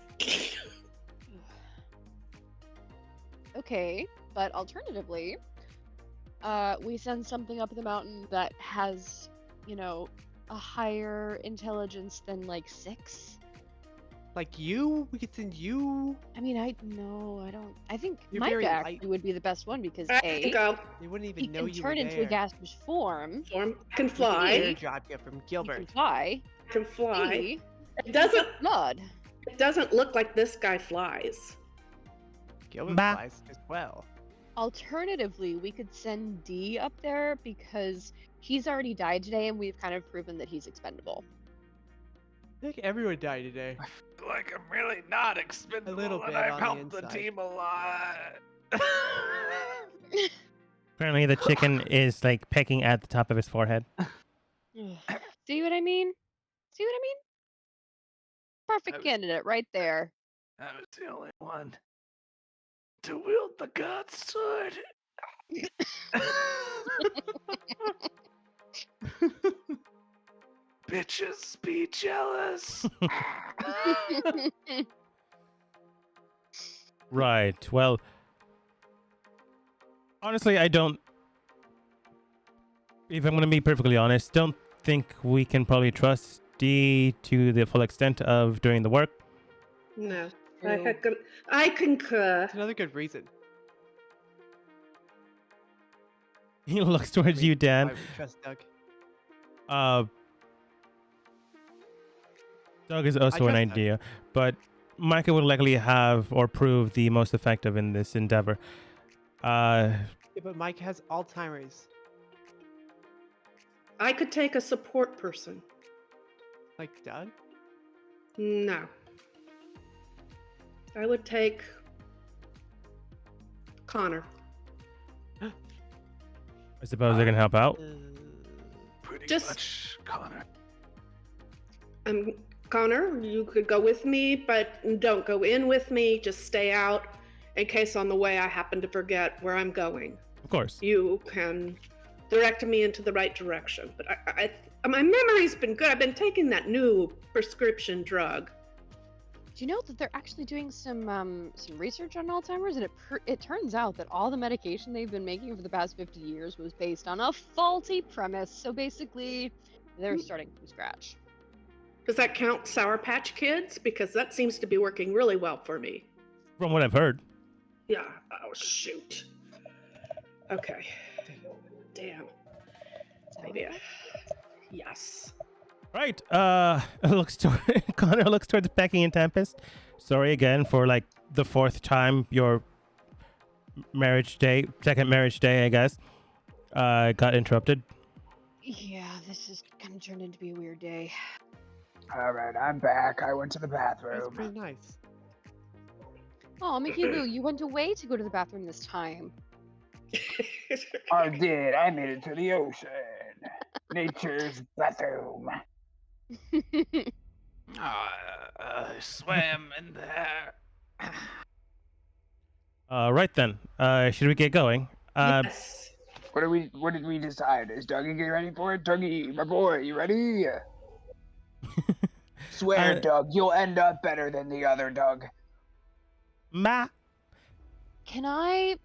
Okay, but alternatively, we send something up the mountain that has, a higher intelligence than like 6. Like you? We could send you. I mean, I don't. I think You're Micah very actually light. would be the best one because I can go. They wouldn't he even know can you turn were into there. a gaseous form. I can We could fly. airdrop you from He can Gilbert. fly. I can fly. B, It doesn't. blood. It doesn't look like this guy flies. Gilbert Bah. flies as well. Alternatively, we could send D up there because he's already died today, and we've kind of proven that he's expendable. I think everyone died today. I feel like I'm really not expendable, little and bit I've on the helped the inside. team a lot. Currently, the chicken is like pecking at the top of his forehead. See what I mean? See what I mean? Perfect was- candidate right there. I was the only one to wield the God's sword. Bitches be jealous. Right. Well, honestly, I don't. If I'm going to be perfectly honest, don't think we can probably trust D to the full extent of doing the work. No, True. I concur. That's another good reason. He looks towards you, Dan. Why we trust Doug. Doug is also an trust Doug. idea, but Micah would likely have or prove the most effective in this endeavor. Yeah, but Mike has Alzheimer's. I could take a support person. Like Doug? No. I would take Connor. I suppose they can help out. Pretty Just- much, Connor. Connor, you could go with me, but don't go in with me. Just stay out in case on the way I happen to forget where I'm going. Of course. You can direct me into the right direction. But my memory's been good. I've been taking that new prescription drug. Do you know that they're actually doing some research on Alzheimer's, and it turns out that all the medication they've been making for the past 50 years was based on a faulty premise. So basically, they're starting from scratch. Does that count Sour Patch Kids? Because that seems to be working really well for me. From what I've heard. Yeah. Oh, shoot. Okay. Damn. Maybe. Yes. Right. Looks to Connor looks towards Becky and Tempest. Sorry again for like the fourth time your second marriage day, I guess, got interrupted. Yeah, this is kind of turned into be a weird day. All right, I'm back. I went to the That's bathroom. pretty nice. Oh, Mickey Lou, you went away to go to the bathroom this time. I did. I made it to the ocean. Nature's bathroom. I swam in there. Right then. Should we get going? Yes. What did we decide? Is Dougie getting ready for it? Dougie, my boy, you ready? Swear, Doug, you'll end up better than the other Doug. Ma. Can I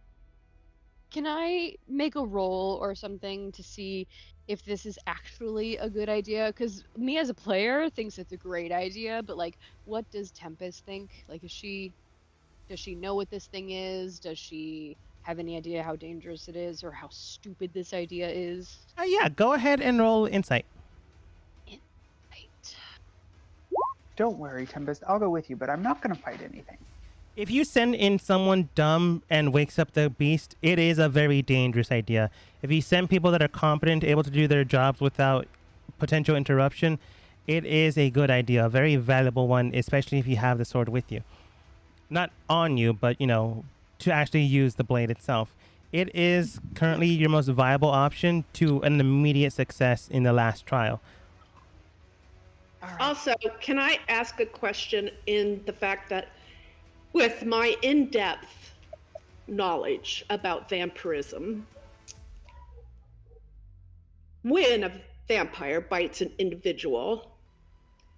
make a roll or something to see if this is actually a good idea? Because me as a player thinks it's a great idea, but like, what does Tempest think? Like, does she know what this thing is? Does she have any idea how dangerous it is or how stupid this idea is? Yeah, go ahead and roll insight. Right. Don't worry, Tempest. I'll go with you, but I'm not going to fight anything. If you send in someone dumb and wakes up the beast, it is a very dangerous idea. If you send people that are competent, able to do their jobs without potential interruption, it is a good idea, a very valuable one, especially if you have the sword with you. Not on you, but, to actually use the blade itself. It is currently your most viable option to an immediate success in the last trial. All right. Also, can I ask a question in the fact that with my in-depth knowledge about vampirism, when a vampire bites an individual,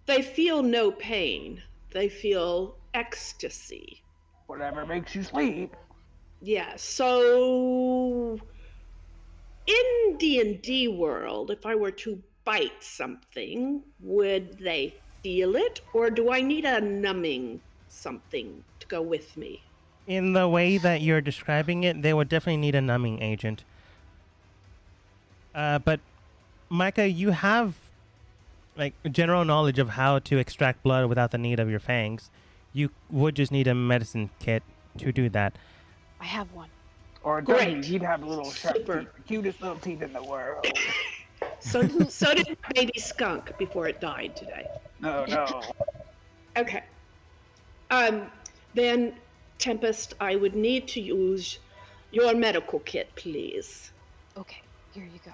they feel no pain. They feel ecstasy. Whatever makes you sleep. Yeah, so in D&D world, if I were to bite something, would they feel it, or do I need a numbing something to go with me? In the way that you're describing it, they would definitely need a numbing agent. But Micah, you have like general knowledge of how to extract blood without the need of your fangs. You would just need a medicine kit to do that. I have one. Or Great. Dougie, he'd have little sharp Super. teeth, the cutest little teeth in the world. So did baby skunk before it died today. No, no. Okay. Then Tempest, I would need to use your medical kit, please. Okay, here you go.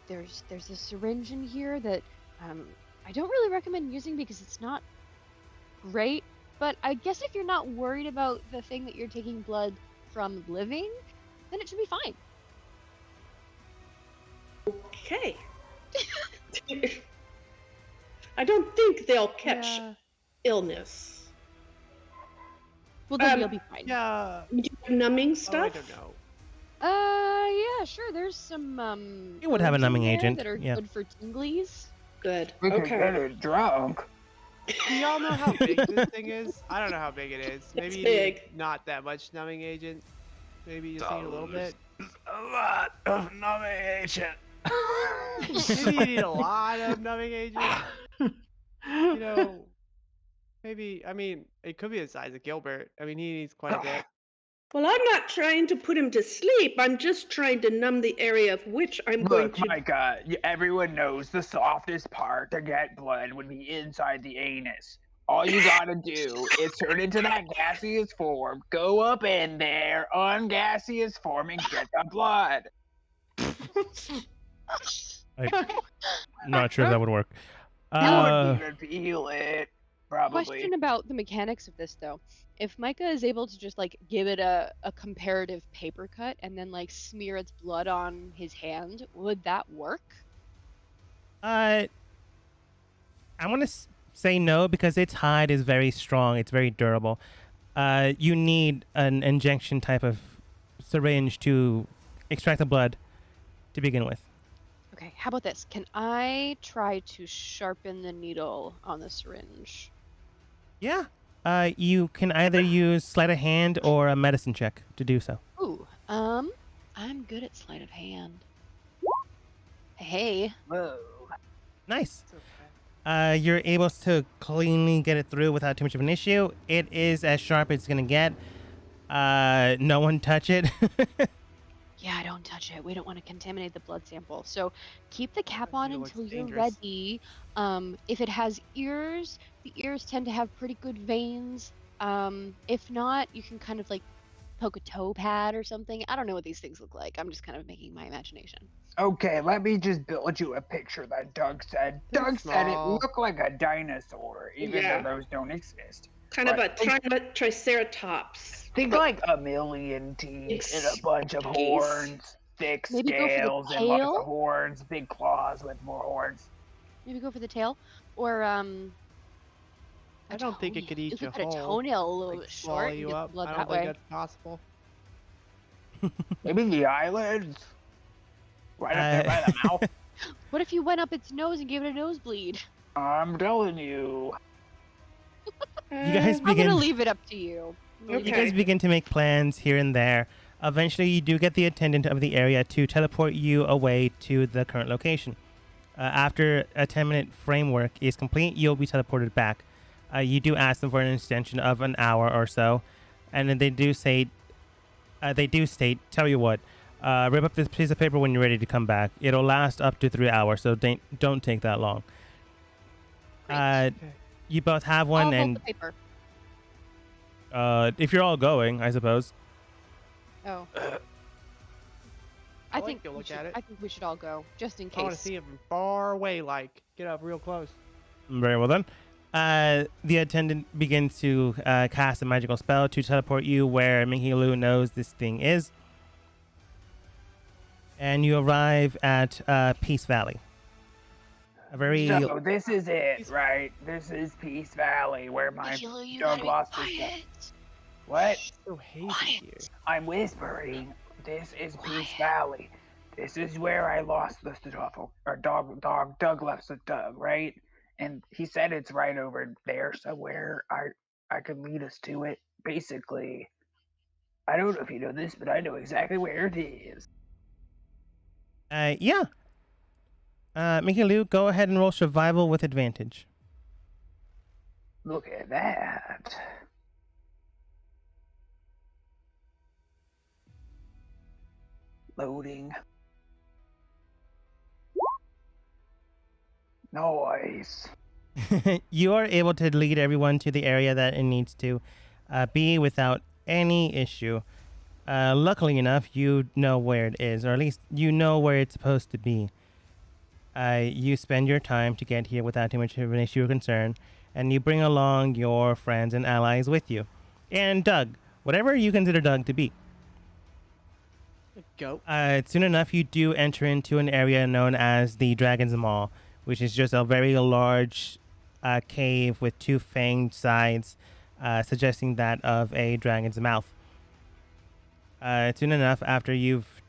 There's a syringe in here that I don't really recommend using because it's not great. But I guess if you're not worried about the thing that you're taking blood from living, then it should be fine. Okay. I don't think they'll catch Yeah. illness. Well, then you'll be fine. Yeah. Do you have numbing Oh, I stuff? don't know. Yeah, sure. There's some You would have a herbs in numbing there agent, that are yeah. good for tinglies. Good. We could Okay. get it drunk. Do y'all know how big this thing is? I don't know how big it is. Maybe you big. need not that much numbing agent. Maybe just need a little bit. A lot of numbing agent. Maybe you need a lot of numbing agent. You know, maybe, I mean, it could be the size of Gilbert. I mean, he needs quite a bit. Well, I'm not trying to put him to sleep. I'm just trying to numb the area of which I'm going Look, to. Micah, everyone knows the softest part to get blood would be inside the anus. All you gotta do is turn into that gaseous form, go up in there, ungaseous form, and get the blood. I'm not sure if that would work. You wouldn't even feel it, probably. Question about the mechanics of this though. If Micah is able to just like give it a comparative paper cut and then like smear its blood on his hand, would that work? I want to say no because its hide is very strong. It's very durable. You need an injection type of syringe to extract the blood to begin with. Okay, how about this? Can I try to sharpen the needle on the syringe? Yeah. You can either use sleight of hand or a medicine check to do so. Ooh, I'm good at sleight of hand. Hey. Whoa. Nice. It's okay. You're able to cleanly get it through without too much of an issue. It is as sharp as it's gonna get. No one touch it. Yeah, don't touch it. We don't want to contaminate the blood sample. So keep the cap That on needle looks until you're dangerous. ready. If it has ears, the ears tend to have pretty good veins. If not, you can kind of like poke a toe pad or something. I don't know what these things look like. I'm just kind of making my imagination. Okay, let me just build you a picture that Doug said. They're Doug said it small. looked like a dinosaur, even Yeah. though those don't exist. Kind of a Right. triceratops. Think like a million teeth and a bunch of Jeez. horns, thick Maybe go for the scales and lots tail? of horns, big claws with more horns. Maybe go for the tail, or I don't think it toenail. could You eat could your cut a whole, toenail a little like bit swallow short and you get the up. blood I that don't think way. that's possible. Maybe the eyelids, right up there by the mouth. What if you went up its nose and gave it a nosebleed? I'm telling you. You guys I'm gonna begin. leave it up to you. You Okay. guys begin to make plans here and there. Eventually, you do get the attendant of the area to teleport you away to the current location. After a 10-minute framework is complete, you'll be teleported back. You do ask them for an extension of an hour or so, and then they do state, tell you what, rip up this piece of paper when you're ready to come back. It'll last up to 3 hours, so don't take that long. Great. You both have I'll one, hold and the paper. if you're all going, I suppose. Oh. I like to look at it. I think we should all go, just in I want to case. see it from far away, like get up real close. Very well then. The attendant begins to cast a magical spell to teleport you where Mihilu knows this thing is. And you arrive at Peace Valley. A very... So this is it, right? This is Peace Valley, where my Mihilu, you dog gotta be lost his stuff. quiet. What? It's so hazy Quiet. here. I'm whispering. This is Peace Quiet. Valley. This is where I lost the stuff. Or Doug left the Doug, right? And he said it's right over there somewhere. I could lead us to it. Basically, I don't know if you know this, but I know exactly where it is. yeah. Mihilu, go ahead and roll survival with advantage. Look at that. Loading. Noise. You are able to lead everyone to the area that it needs to be without any issue. Luckily enough, you know where it is, or at least you know where it's supposed to be. You spend your time to get here without too much of an issue or concern, and you bring along your friends and allies with you. And Doug, whatever you consider Doug to be. Go. Soon enough, you do enter into an area known as the Dragon's Maw, which is just a very large cave with two fanged sides, suggesting that of a dragon's mouth. Soon enough, after you've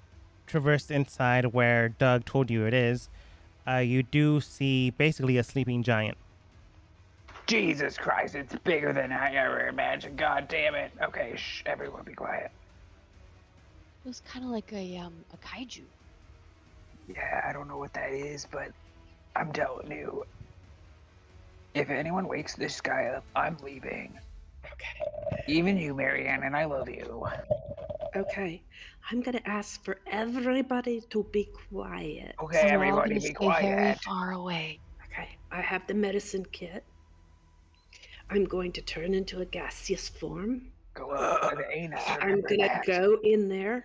traversed inside where Doug told you it is, you do see basically a sleeping giant. Jesus Christ, it's bigger than I ever imagined. God damn it. Okay, shh, everyone be quiet. It was kind of like a kaiju. Yeah, I don't know what that is, but I'm telling you, if anyone wakes this guy up, I'm leaving. Okay. Even you, Marianne, and I love you. Okay. I'm gonna ask for everybody to be quiet. Okay, So we're all everybody gonna be stay very quiet. far away. Okay. I have the medicine kit. I'm going to turn into a gaseous form. Go up to the anus. I'm remember gonna that. go in there.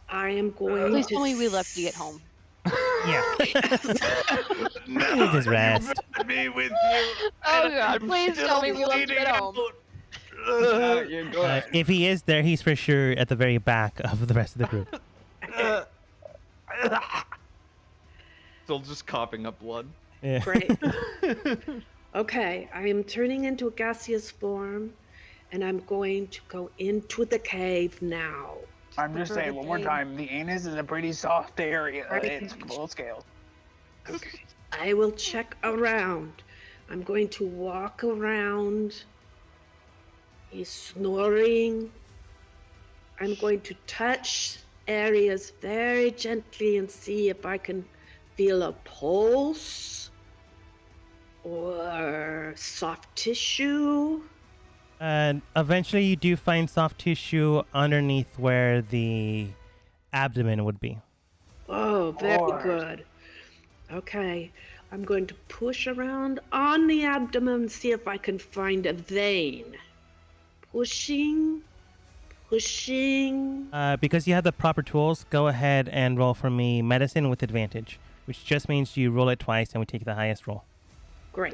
I am going Please to tell me we left you at home. Yeah. No, Need his rest. you me with you. Oh and God! I'm Please tell me still we left you bleeding at home. out. You're good. If he is there, he's for sure at the very back of the rest of the group. Still just coughing up blood. Yeah. Great. Okay, I am turning into a gaseous form, and I'm going to go into the cave now. I'm just prefer saying the one more cave. time, the anus is a pretty soft area. Right. It's full scale. Okay. I will check around. I'm going to walk around. He's snoring. I'm going to touch areas very gently and see if I can feel a pulse or soft tissue. Eventually, you do find soft tissue underneath where the abdomen would be. Oh, very Lord. good. Okay, I'm going to push around on the abdomen, see if I can find a vein. Pushing, pushing. Because you have the proper tools, go ahead and roll for me medicine with advantage, which just means you roll it twice and we take the highest roll. Great.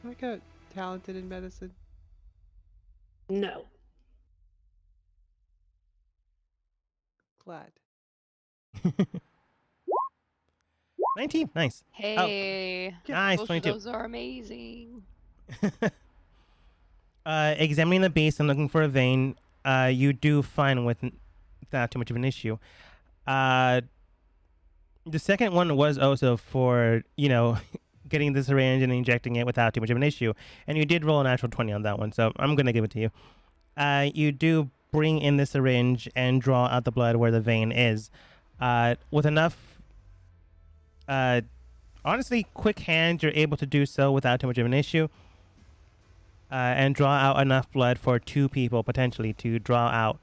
I got talented in medicine. No. Glad. 19, nice. Hey, Nice, both of 22. those are amazing. Examining the base and looking for a vein, you do find without too much of an issue. The second one was also for, getting the syringe and injecting it without too much of an issue. And you did roll a natural 20 on that one, so I'm going to give it to you. You do bring in the syringe and draw out the blood where the vein is. With enough, honestly, quick hands, you're able to do so without too much of an issue. And draw out enough blood for two people, potentially, to draw out,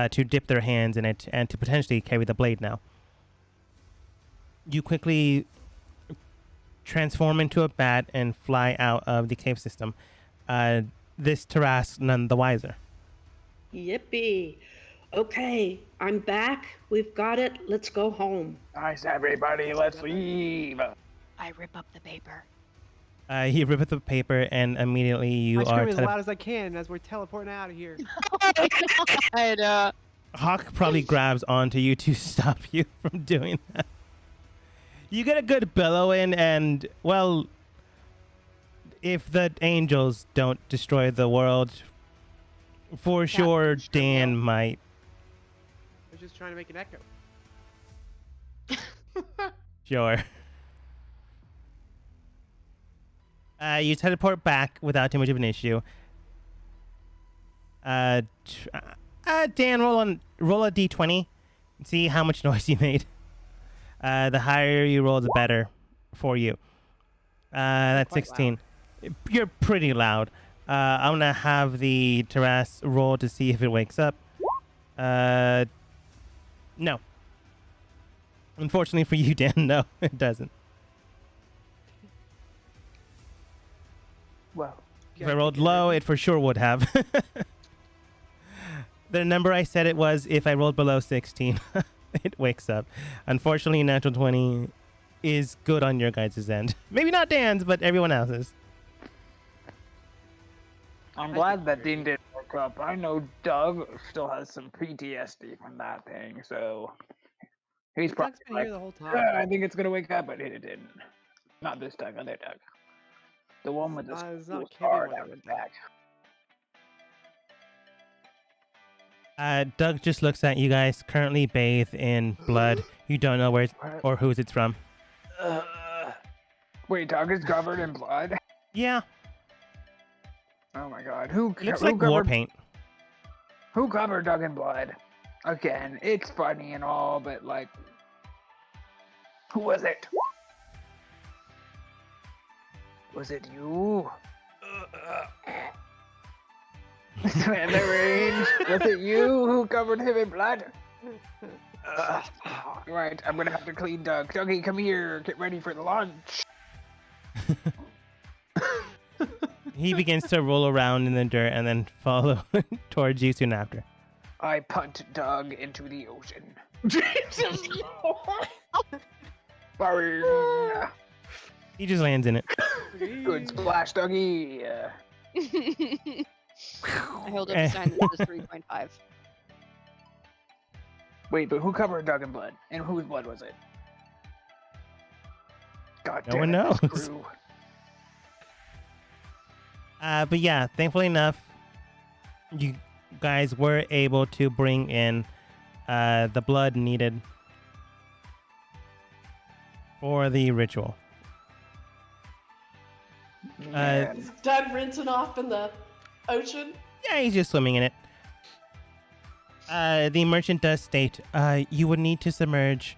to dip their hands in it and to potentially carry the blade now. You quickly transform into a bat and fly out of the cave system. This Tarrasque none the wiser. Yippee. Okay, I'm back. We've got it. Let's go home. Nice, everybody. Let's leave. I rip up the paper. You rip up the paper and immediately you I are scream as loud as I can as we're teleporting out of here. God, Hawk probably grabs onto you to stop you from doing that. You get a good bellow in, and, well, if the angels don't destroy the world, for sure sure Dan will. might. I was just trying to make an echo. Sure. You teleport back without too much of an issue. Dan, roll a d20. See how much noise you made. The higher you roll, the better for you. That's Quite 16. You're pretty loud. I'm gonna have the Taras roll to see if it wakes up. No. Unfortunately for you, Dan, no, it doesn't. Well, If I rolled low, it for sure would have. The number I said it was if I rolled below 16, it wakes up. Unfortunately, natural 20 is good on your guys' end. Maybe not Dan's, but everyone else's. I'm glad that Dean didn't wake up. I know Doug still has some PTSD from that thing, so he's probably Doug's been like, here the whole time. "Yeah, I think it's gonna wake up, but it didn't. Not this Doug, other Doug. The one with the It's not school Kevin card when it out went back. Doug just looks at you guys, currently bathed in blood. You don't know where or whose it's from. Wait, Doug is covered in blood? Yeah, Oh my god. Who, it looks who like war covered, paint. who covered Doug in blood? Again, it's funny and all, but like, who was it? Was it you? Range. Was it you who covered him in blood? Right, I'm gonna have to clean Doug. Dougie, come here. Get ready for the lunch. He begins to roll around in the dirt and then follow towards you soon after. I punt Doug into the ocean. Jesus. Sorry. He just lands in it. Good splash, Dougie. I held up a sign that says 3.5. Wait, but who covered Doug in blood? And whose blood was it? God No damn one it, this knows. crew. But yeah, thankfully enough, you guys were able to bring in the blood needed for the ritual. Man. Is Doug rinsing off in the ocean? Yeah, he's just swimming in it. The merchant does state you would need to submerge.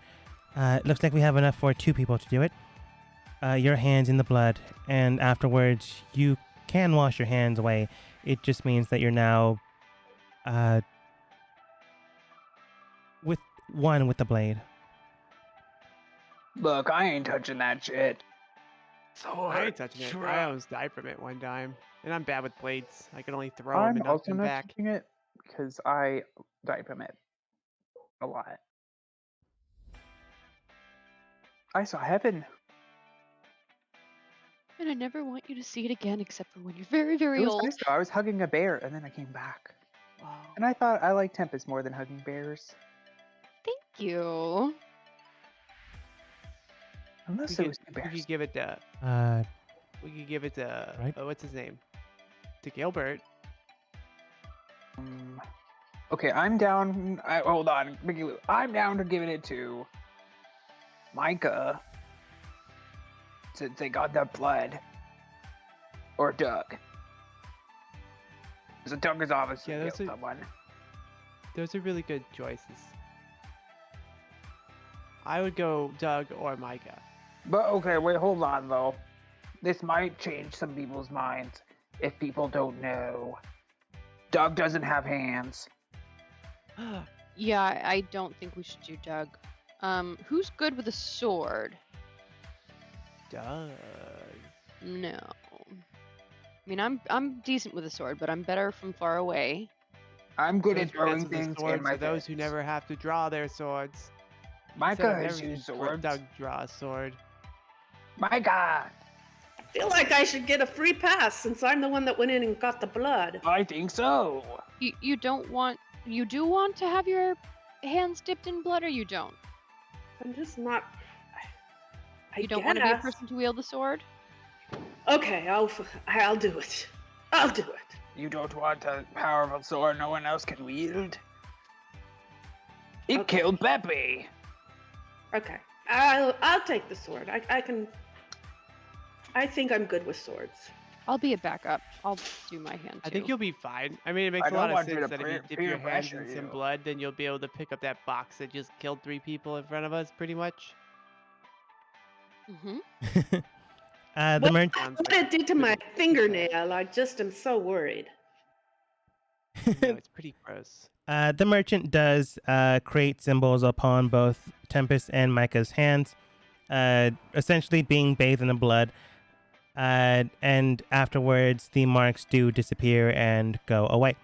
It looks like we have enough for 2 people to do it. Your hands in the blood, and afterwards you can wash your hands away. It just means that you're now with the blade. Look, I ain't touching that shit. I ain't touching it. I almost died from it one time. And I'm bad with blades. I can only throw them I'm and knock also them not back. touching it because I die from it a lot. I saw heaven. And I never want you to see it again except for when you're very, very It was old. nice though. I was hugging a bear and then I came back. Wow. And I thought I like Tempest more than hugging bears. Thank you. Unless We it was two could bears. give it to. Uh, We could give it to. Right. What's his name? To Gilbert. Okay, I'm down. Hold on, Mickey Lou. I'm down to giving it to Micah since they got the blood, or Doug. So Doug is obviously Yeah, those killed are- someone. Those are really good choices. I would go Doug or Micah. But okay, wait, hold on though. This might change some people's minds if people don't know. Doug doesn't have hands. Yeah, I don't think we should do Doug. Who's good with a sword? Doug. No. I mean, I'm decent with a sword, but I'm better from far away. I'm good Those at throwing friends with the things in swords my are those who fists. never have to draw their swords. Micah Said I've has never used seen swords. Doug draw a sword. Micah! I feel like I should get a free pass since I'm the one that went in and got the blood. I think so. You do want to have your hands dipped in blood, or you don't? I'm just not. You don't want to be a guess. person to wield the sword? Okay, I'll do it. I'll do it. You don't want a powerful sword no one else can wield? It Okay. killed Peppy. Okay, I'll take the sword. I can. I think I'm good with swords. I'll be a backup. I'll do my hand too. I think you'll be fine. I mean, it makes I a lot don't of want you sense to that if you dip peer your hands pressure in some you. blood, then you'll be able to pick up that box that just killed 3 people in front of us, pretty much. Mm-hmm. The merchant. Sounds What like it did to my pretty bad. fingernail, I just am so worried. No, it's pretty gross. The merchant does create symbols upon both Tempest and Micah's hands, essentially being bathed in the blood. And afterwards, the marks do disappear and go away.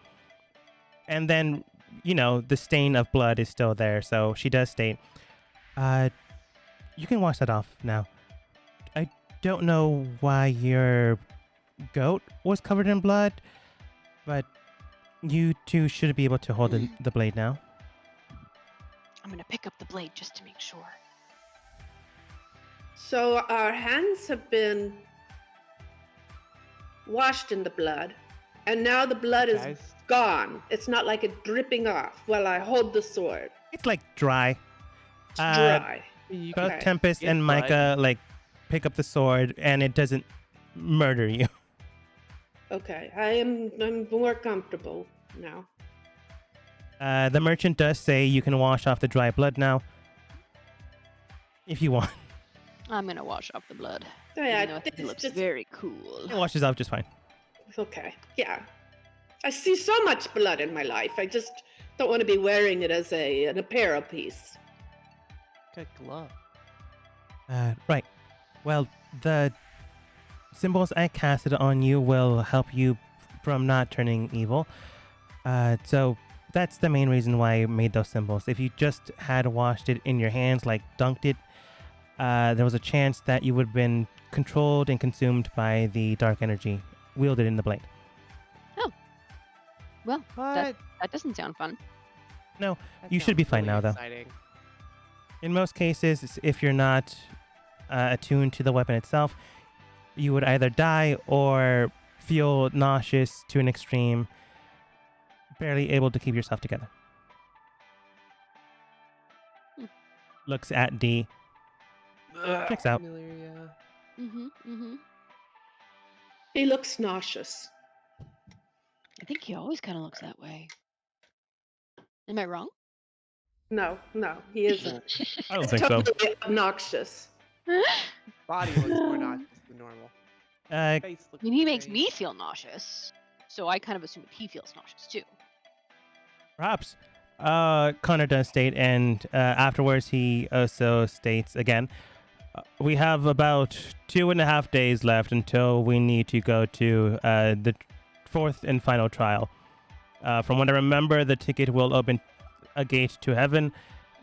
And then, the stain of blood is still there, so she does state, you can wash that off now. I don't know why your goat was covered in blood, but you two should be able to hold the blade now. I'm gonna pick up the blade just to make sure. So our hands have been washed in the blood, and now the blood is Guys, gone. It's not like it dripping off while I hold the sword. It's like dry. It's dry. you Both Okay. Tempest get and blood. Micah pick up the sword, and it doesn't murder you. Okay, I'm more comfortable now. The merchant does say you can wash off the dry blood now, if you want. I'm gonna wash off the blood. Yeah, even though I think it it's looks just very cool. It washes off just fine. okay. Yeah, I see so much blood in my life. I just don't want to be wearing it as an apparel piece. Good glove. Right. Well, the symbols I casted on you will help you from not turning evil. So that's the main reason why I made those symbols. If you just had washed it in your hands, like dunked it, there was a chance that you would have been controlled and consumed by the dark energy wielded in the blade. Well, What? that doesn't sound fun. No, That you should be sounds fine really now, though. exciting. In most cases, if you're not attuned to the weapon itself, you would either die or feel nauseous to an extreme, barely able to keep yourself together. Hmm. Looks at D. Checks out. Familiar, yeah. Mm-hmm. He looks nauseous. I think he always kind of looks that way. Am I wrong? No, he isn't. I don't think so. Totally obnoxious. Body looks more nauseous than normal. Face looks I mean, he makes great. me feel nauseous, so I kind of assume he feels nauseous too. Perhaps. Connor does state, and afterwards he also states again, we have about 2.5 days left until we need to go to the fourth and final trial. From what I remember, the ticket will open a gate to heaven,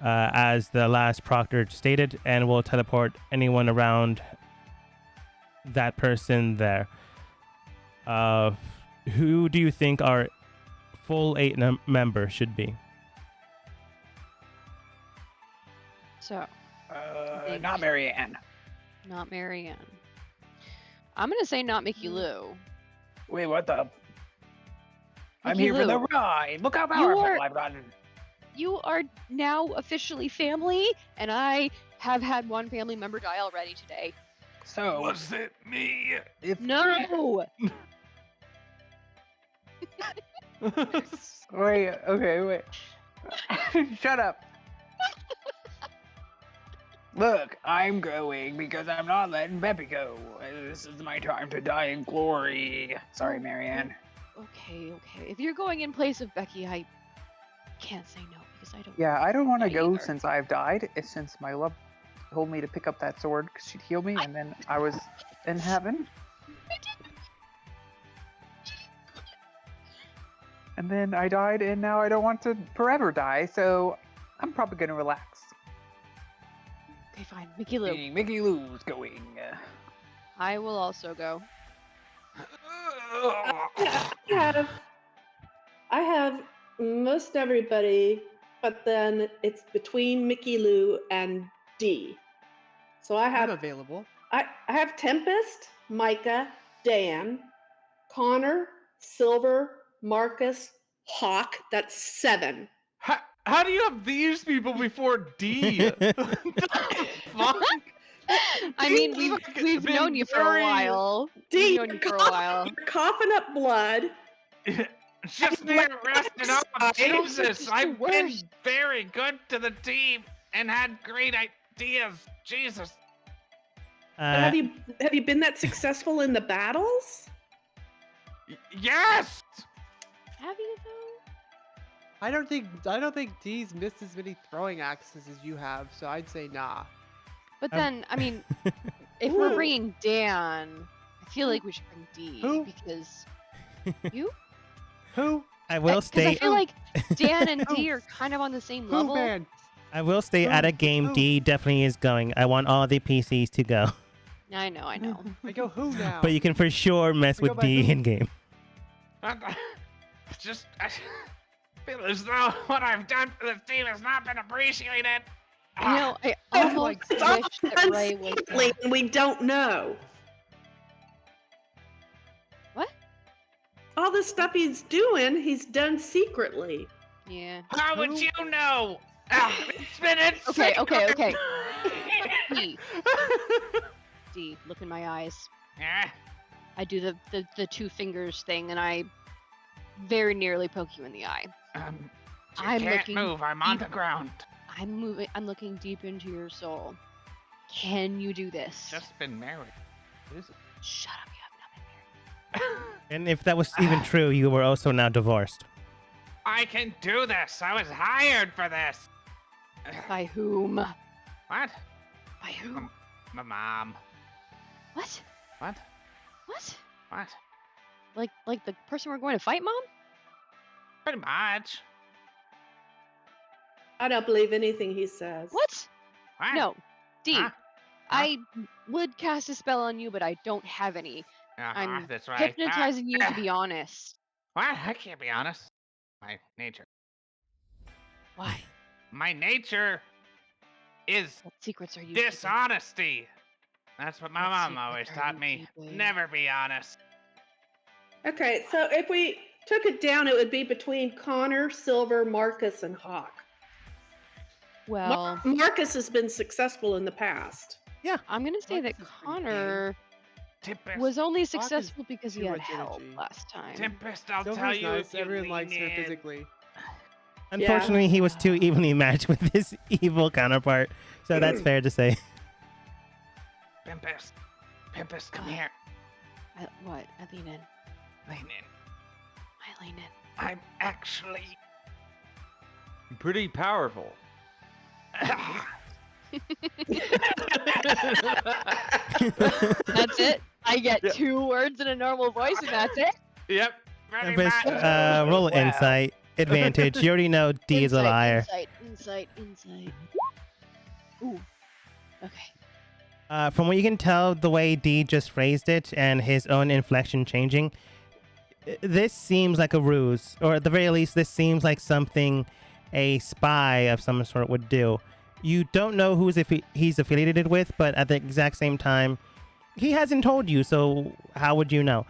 as the last proctor stated, and will teleport anyone around that person there. Who do you think our full 8 member should be? So, think- Not Marianne. not Marianne. I'm gonna say not Mickey Mm. Lou. Wait, what the? I'm Mickey here for the Lou. ride. Look how powerful are- I've gotten. You are now officially family, and I have had one family member die already today. So, Was it me? if No! wait, okay, wait. Shut up. Look, I'm going because I'm not letting Beppy go. This is my time to die in glory. Sorry, Marianne. Okay. If you're going in place of Becky, I can't say no because I don't. Yeah, I don't want to Me go either. since I've died. It's since my love told me to pick up that sword because she'd heal me, and then I was in heaven. And then I died, and now I don't want to forever die, so I'm probably gonna relax. Okay, fine. Mickey Lou. Mickey Lou's going. I will also go. I have most everybody, but then it's between Mickey Lou and D. So I I'm have available. I have Tempest, Micah, Dan, Connor, Silver, Marcus, Hawk. That's 7. How do you have these people before D? Fuck. I mean, Seems like it's we've been known you for a very- while. D, We've you're known you for a while. you're coughing up blood. Just need to rest it up. I- Jesus, It's the I've been worst. very good to the team and had great ideas. Jesus. But have you been that successful in the battles? Yes. Have you though? I don't think Dee's missed as many throwing axes as you have, so I'd say nah. But then, I mean, if we're bringing Dan, I feel like we should bring D Who? because you. Who? I will Because stay. I feel like Dan and D are kind of on the same Who, level. man? I will stay at a game. Who? D definitely is going. I want all the PCs to go, I know. I go who now? but you can for sure mess We go with by D who? in game. I feel as though what I've done for this team has not been appreciated. You know, I Oh, almost it's all wish that done Ray was. secretly, and we don't know. What? All the stuff he's doing, he's done secretly. Yeah. How would Who? you know? It's been in Okay. secret. D. D. Look in my eyes. Eh, I do the two fingers thing, and I very nearly poke you in the eye. you I'm can't looking move. I'm on deep- the ground. I'm looking deep into your soul. Can you do this? Just been married. What is it? Shut up, you have not been married. And if that was even true, you were also now divorced. I can do this. I was hired for this. By whom? What? By whom? My mom. What? What? What? What? Like the person we're going to fight, Mom? Pretty much. I don't believe anything he says. What? What? No. D. Huh? I would cast a spell on you, but I don't have any. I'm That's right. hypnotizing you to be honest. What? I can't be honest. My nature. Why? My nature is What secrets are you keeping? dishonesty. That's what my What mom secrets always are taught you me. keeping? Never be honest. Okay, so if we took it down, it would be between Connor, Silver, Marcus, and Hawk. Well, Marcus has been successful in the past. I'm gonna say that Marcus is pretty Connor Tempest. was only is successful because he too had much help energy. last time. Tempest, I'll tell Silver's you nice. if you Everyone lean likes her in. physically. Unfortunately, he was too evenly matched with his evil counterpart, so that's fair to say. Pimpus, come here. What? I lean in. Lean in. I lean in. I'm actually. Pretty powerful. That's it. I get Yeah. 2 words in a normal voice, and that's it. Yep. Pretty Tempest, much. roll Wow. insight advantage. You already know D is a liar. Insight. Ooh. Okay. From what you can tell, the way D just phrased it and his own inflection changing, this seems like a ruse, or at the very least, this seems like something a spy of some sort would do. You don't know who's he's affiliated with, but at the exact same time, he hasn't told you, so how would you know?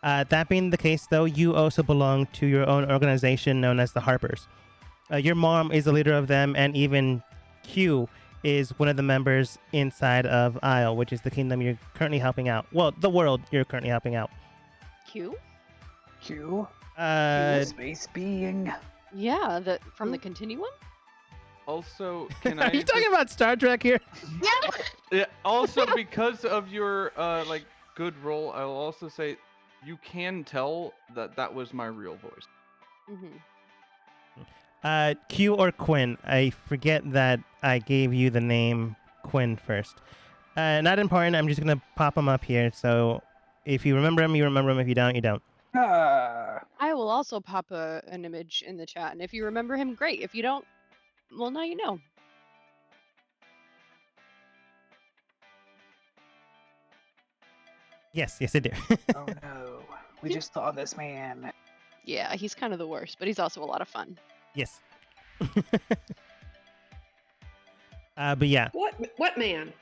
That being the case, though, you also belong to your own organization known as the Harpers. Your mom is the leader of them, and even Q is one of the members inside of Isle, which is the kingdom you're currently helping out. Well, the world you're currently helping out. Q? Q. Space being. Yeah, from the continuum? Also, can I? Are you talking about Star Trek here? Yeah. Also, because of your like good roll, I'll also say you can tell that that was my real voice. Mm-hmm. Q or Quinn? I forget that I gave you the name Quinn first. Not important. I'm just gonna pop them up here. So if you remember him, you remember him. If you don't, you don't. I will also pop an image in the chat, and if you remember him, great. If you don't, well, now you know. Yes, I do. Oh no. We just saw this man. Yeah, he's kind of the worst, but he's also a lot of fun. Yes. But yeah, What man?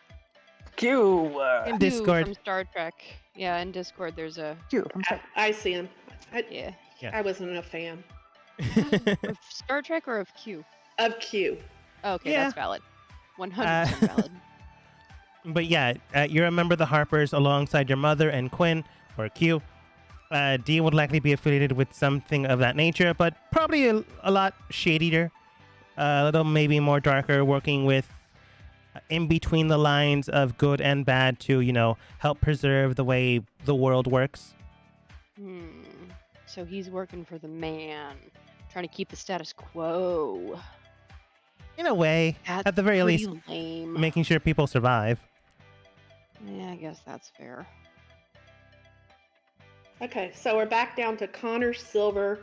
Q. in Q Discord. from Star Trek. Yeah, in Discord, there's a Q from I see him. yeah. I wasn't a fan Of Star Trek or of Q? of Q. Okay, Yeah. that's valid. 100% valid. But yeah, you remember the Harpers alongside your mother and Quinn, or Q. D would likely be affiliated with something of that nature, but probably a lot shadier, a little maybe more darker, working with in between the lines of good and bad to, help preserve the way the world works. So he's working for the man, trying to keep the status quo. In a way, That's at the very pretty least, lame. making sure people survive. Yeah, I guess that's fair. Okay, so we're back down to Connor, Silver,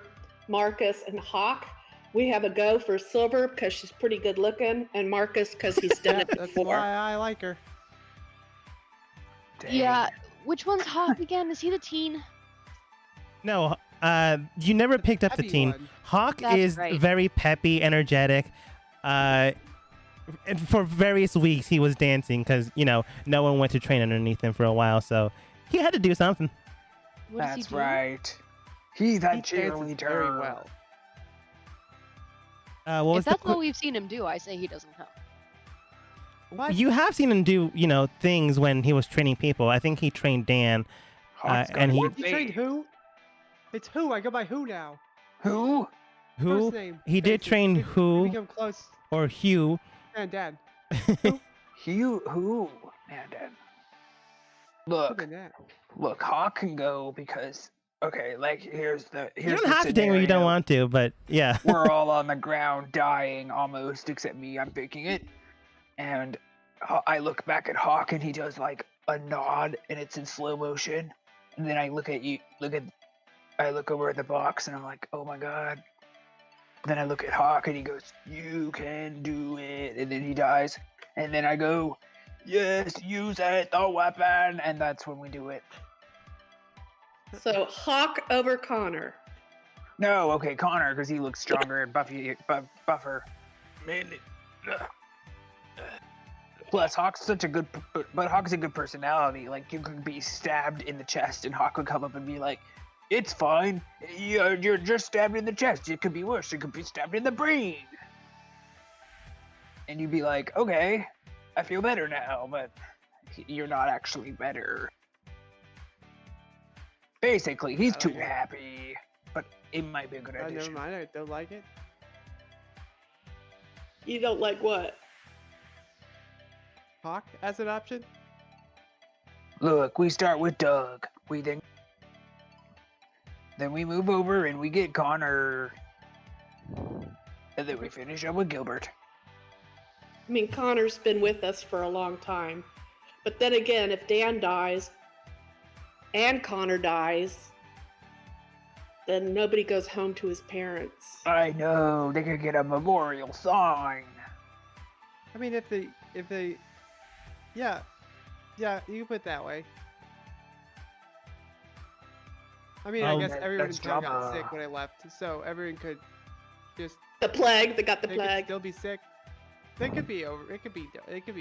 Marcus, and Hawk. We have a go for Silver because she's pretty good looking, and Marcus because he's done Yeah, it that's before. why I like her. Yeah, which one's Hawk again? Is he the teen? No, you never picked up the Peppy team. one. Hawk That's is right. very peppy, energetic. And for various weeks, he was dancing because, no one went to train underneath him for a while, so he had to do something. What does he That's do? right. He's a He dances cheerleader. very well. What was If that's what we've seen him do, I say he doesn't count. What? You have seen him do, things when he was training people. I think he trained Dan. Hawk's and got He trained who? It's who. I go by who now. Who? who First name. he did basis. train We who become close. or Hugh. And Dad. Who? Man, Dad. Look Look, at that. look, Hawk can go because here's You don't have to ding where you don't want to, but yeah. We're all on the ground dying almost, except me. I'm faking it. And I look back at Hawk and he does like a nod and it's in slow motion. And then I look over at the box and I'm like, oh my god. Then I look at Hawk and he goes, you can do it. And then he dies. And then I go, yes, use it, the weapon. And that's when we do it. So Hawk over Connor. No, okay, Connor, because he looks stronger and buffer. Plus, Hawk's such a good, but Hawk's a good personality. Like, you could be stabbed in the chest, and Hawk would come up and be like, "It's fine. You're just stabbed in the chest. It could be worse. You could be stabbed in the brain." And you'd be like, "Okay, I feel better now," but you're not actually better. Basically, he's too happy, but it might be a good idea. Never mind. I don't like it. You don't like what? Hawk as an option? Look, we start with Doug. Then we move over and we get Connor. And then we finish up with Gilbert. I mean, Connor's been with us for a long time. But then again, if Dan dies and Connor dies, then nobody goes home to his parents. I know, they could get a memorial sign. I mean, if they, yeah, you can put it that way. I mean, I guess everyone in town got sick when I left, so everyone could just. The plague, they got the They plague. could still be sick. They could be over. It could be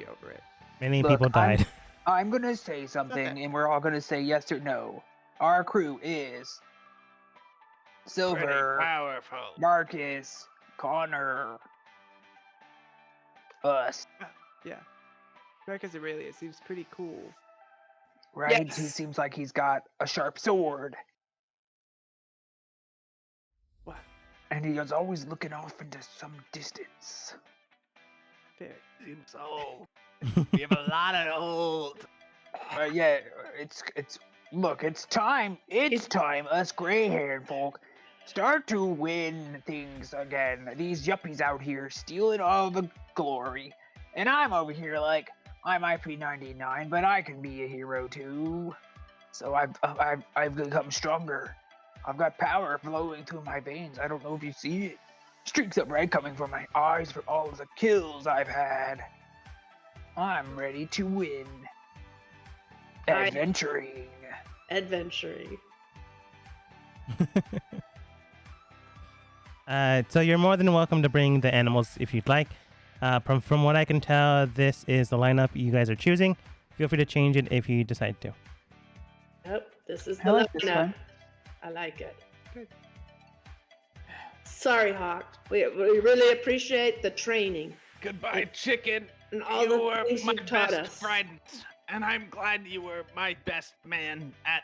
over it. Many people died. I'm gonna say something, and we're all gonna say yes or no. Our crew is Silver, powerful. Marcus, Connor, us. Yeah. Marcus Aurelius seems pretty cool. Right? Yes. He seems like he's got a sharp sword. What? And he is always looking off into some distance. Very. Seems old. We have a lot of old. Yeah, look, it's time. It's time us gray-haired folk start to win things again. These yuppies out here stealing all the glory. And I'm over here like, I might be 99, but I can be a hero too. So I've become stronger. I've got power flowing through my veins. I don't know if you see it. Streaks of red coming from my eyes for all of the kills I've had. I'm ready to win. Adventuring. So you're more than welcome to bring the animals if you'd like. From what I can tell, this is the lineup you guys are choosing. Feel free to change it if you decide to. Nope, this is I the like this lineup. one. I like it. Good. Sorry, Hawk. We really appreciate the training Goodbye, chicken. and all You the were things my you've taught best us. friend, and I'm glad you were my best man at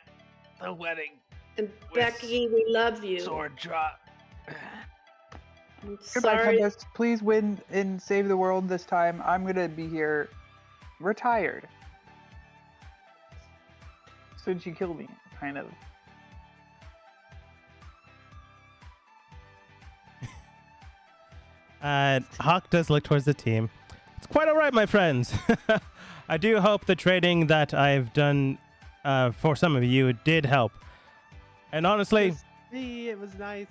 the wedding. And Becky, we love you. Sword drop. Goodbye, Sorry. Tempest. Please win and save the world this time. I'm gonna be here retired. Since you killed me, kind of. Hawk does look towards the team. It's quite all right, my friends. I do hope the trading that I've done for some of you did help. And honestly, Just me, it was nice.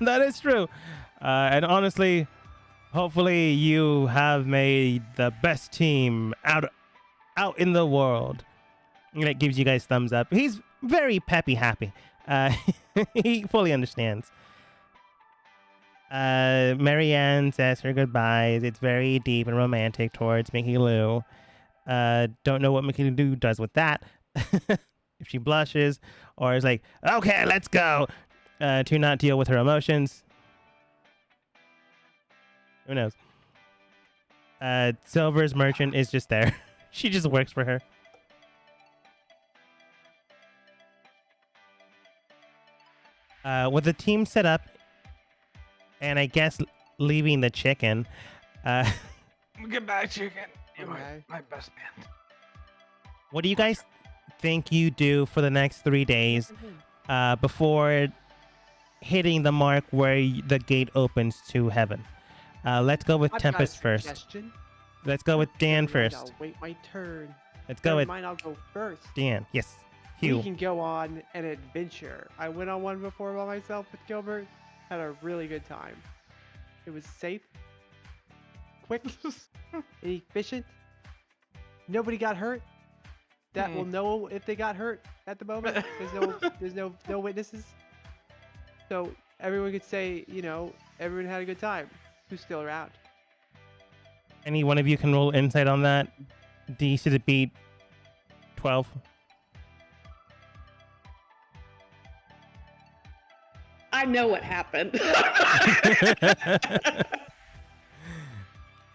that is true. And honestly, hopefully you have made the best team out in the world. And it gives you guys thumbs up. He's very peppy happy. He fully understands. Marianne says her goodbyes. It's very deep and romantic towards Mickey Lou. Don't know what Mickey Lou does with that. If she blushes or is like, okay, let's go, to not deal with her emotions. Who knows? Silver's merchant is just there. She just works for her. With the team set up, and I guess leaving the chicken. Goodbye, chicken. You're Okay. my best man. What do you guys think you do for the next 3 days before hitting the mark where the gate opens to heaven? Let's go with I've Tempest got a first. suggestion. Let's go with Dan Never mind, first. I'll wait my turn. Let's go Never with mind, I'll go first. Dan. Yes. We Hugh. can go on an adventure. I went on one before by myself with Gilbert. Had a really good time. It was safe, quick, and efficient. Nobody got hurt. That will know if they got hurt at the moment. There's no witnesses. So everyone could say, everyone had a good time. Who's still around? Any one of you can roll insight on that. DC to beat 12. I know what happened.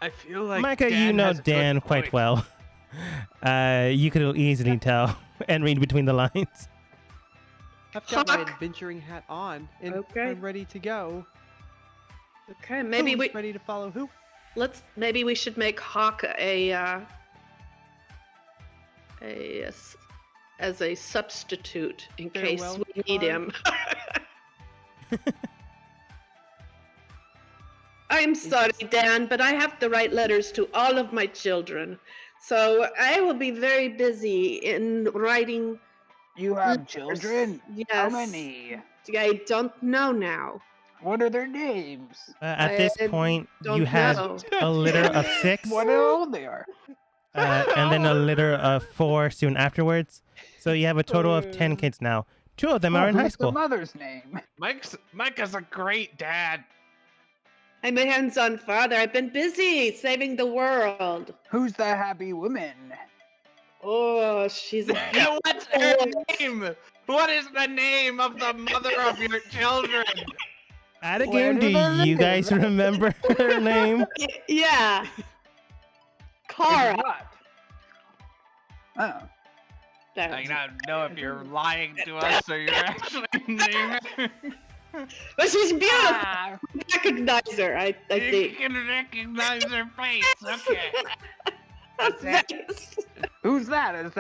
I feel like Micah, Dan you know has a good Dan quite point. well. You could easily tell and read between the lines. I've got my Hawk. adventuring hat on, and Okay. I'm ready to go. Okay, maybe Who's ready to follow who? maybe we should make Hawk as a substitute in case Farewell we need card? him. I'm sorry, Dan, but I have to write letters to all of my children. So I will be very busy in writing. You have children? Yes. How many? I don't know now. What are their names? At this I point, don't you have know. a litter of 6, What how old they are? and then a litter of 4 soon afterwards. So you have a total of 10 kids now. 2 of them are in high What's the school. mother's name? Micah's a great dad. I'm a hands-on father. I've been busy saving the world. Who's the happy woman? Oh, she's a What's her name? What is the name of the mother of your children? At a Where game, do do they you guys live? remember her name? yeah. And Cara. what? Oh. I don't know if you're lying to us or you're actually naming her. But she's beautiful. Ah, Recognize her, I You think. can recognize her face. Okay. Yes. who's that? Is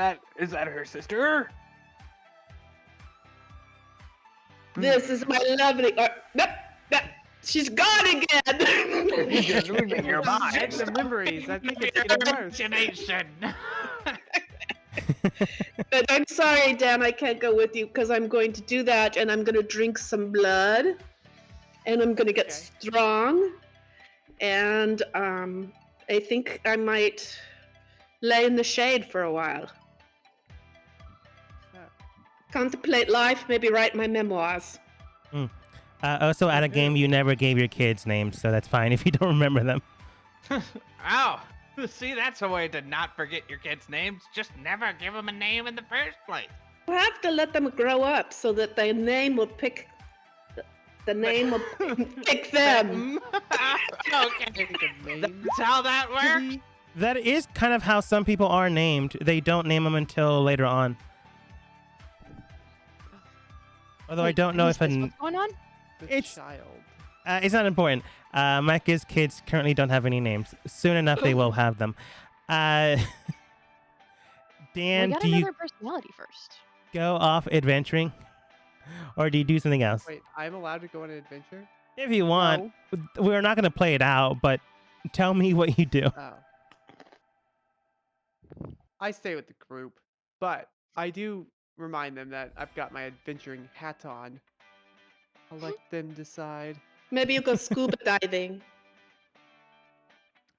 that her sister? This is my lovely. Nope, nope, she's gone again. Just losing your mind. Check the memories. I think it's Your getting worse. imagination. But I'm sorry, Dan, I can't go with you because I'm going to do that and I'm going to drink some blood and I'm going to get Okay. strong. And I think I might lay in the shade for a while. Contemplate life, maybe write my memoirs. Also, at a game, you never gave your kids names, so that's fine if you don't remember them. Ow. See, that's a way to not forget your kids' names. Just never give them a name in the first place. You have to let them grow up so that the name will pick. The name will pick them. Okay. That's how that works. That is kind of how some people are named. They don't name them until later on. Although I don't know if What's going on? The It's child. it's not important. Micah's kids currently don't have any names. Soon enough, they will have them. Uh, Well, we Dan, got do you another personality first. go off adventuring, or do you do something else? Wait, I'm allowed to go on an adventure? If you want, No. we're not going to play it out, but tell me what you do. Oh. I stay with the group, but I do remind them that I've got my adventuring hat on. I'll let them decide. Maybe you go scuba diving.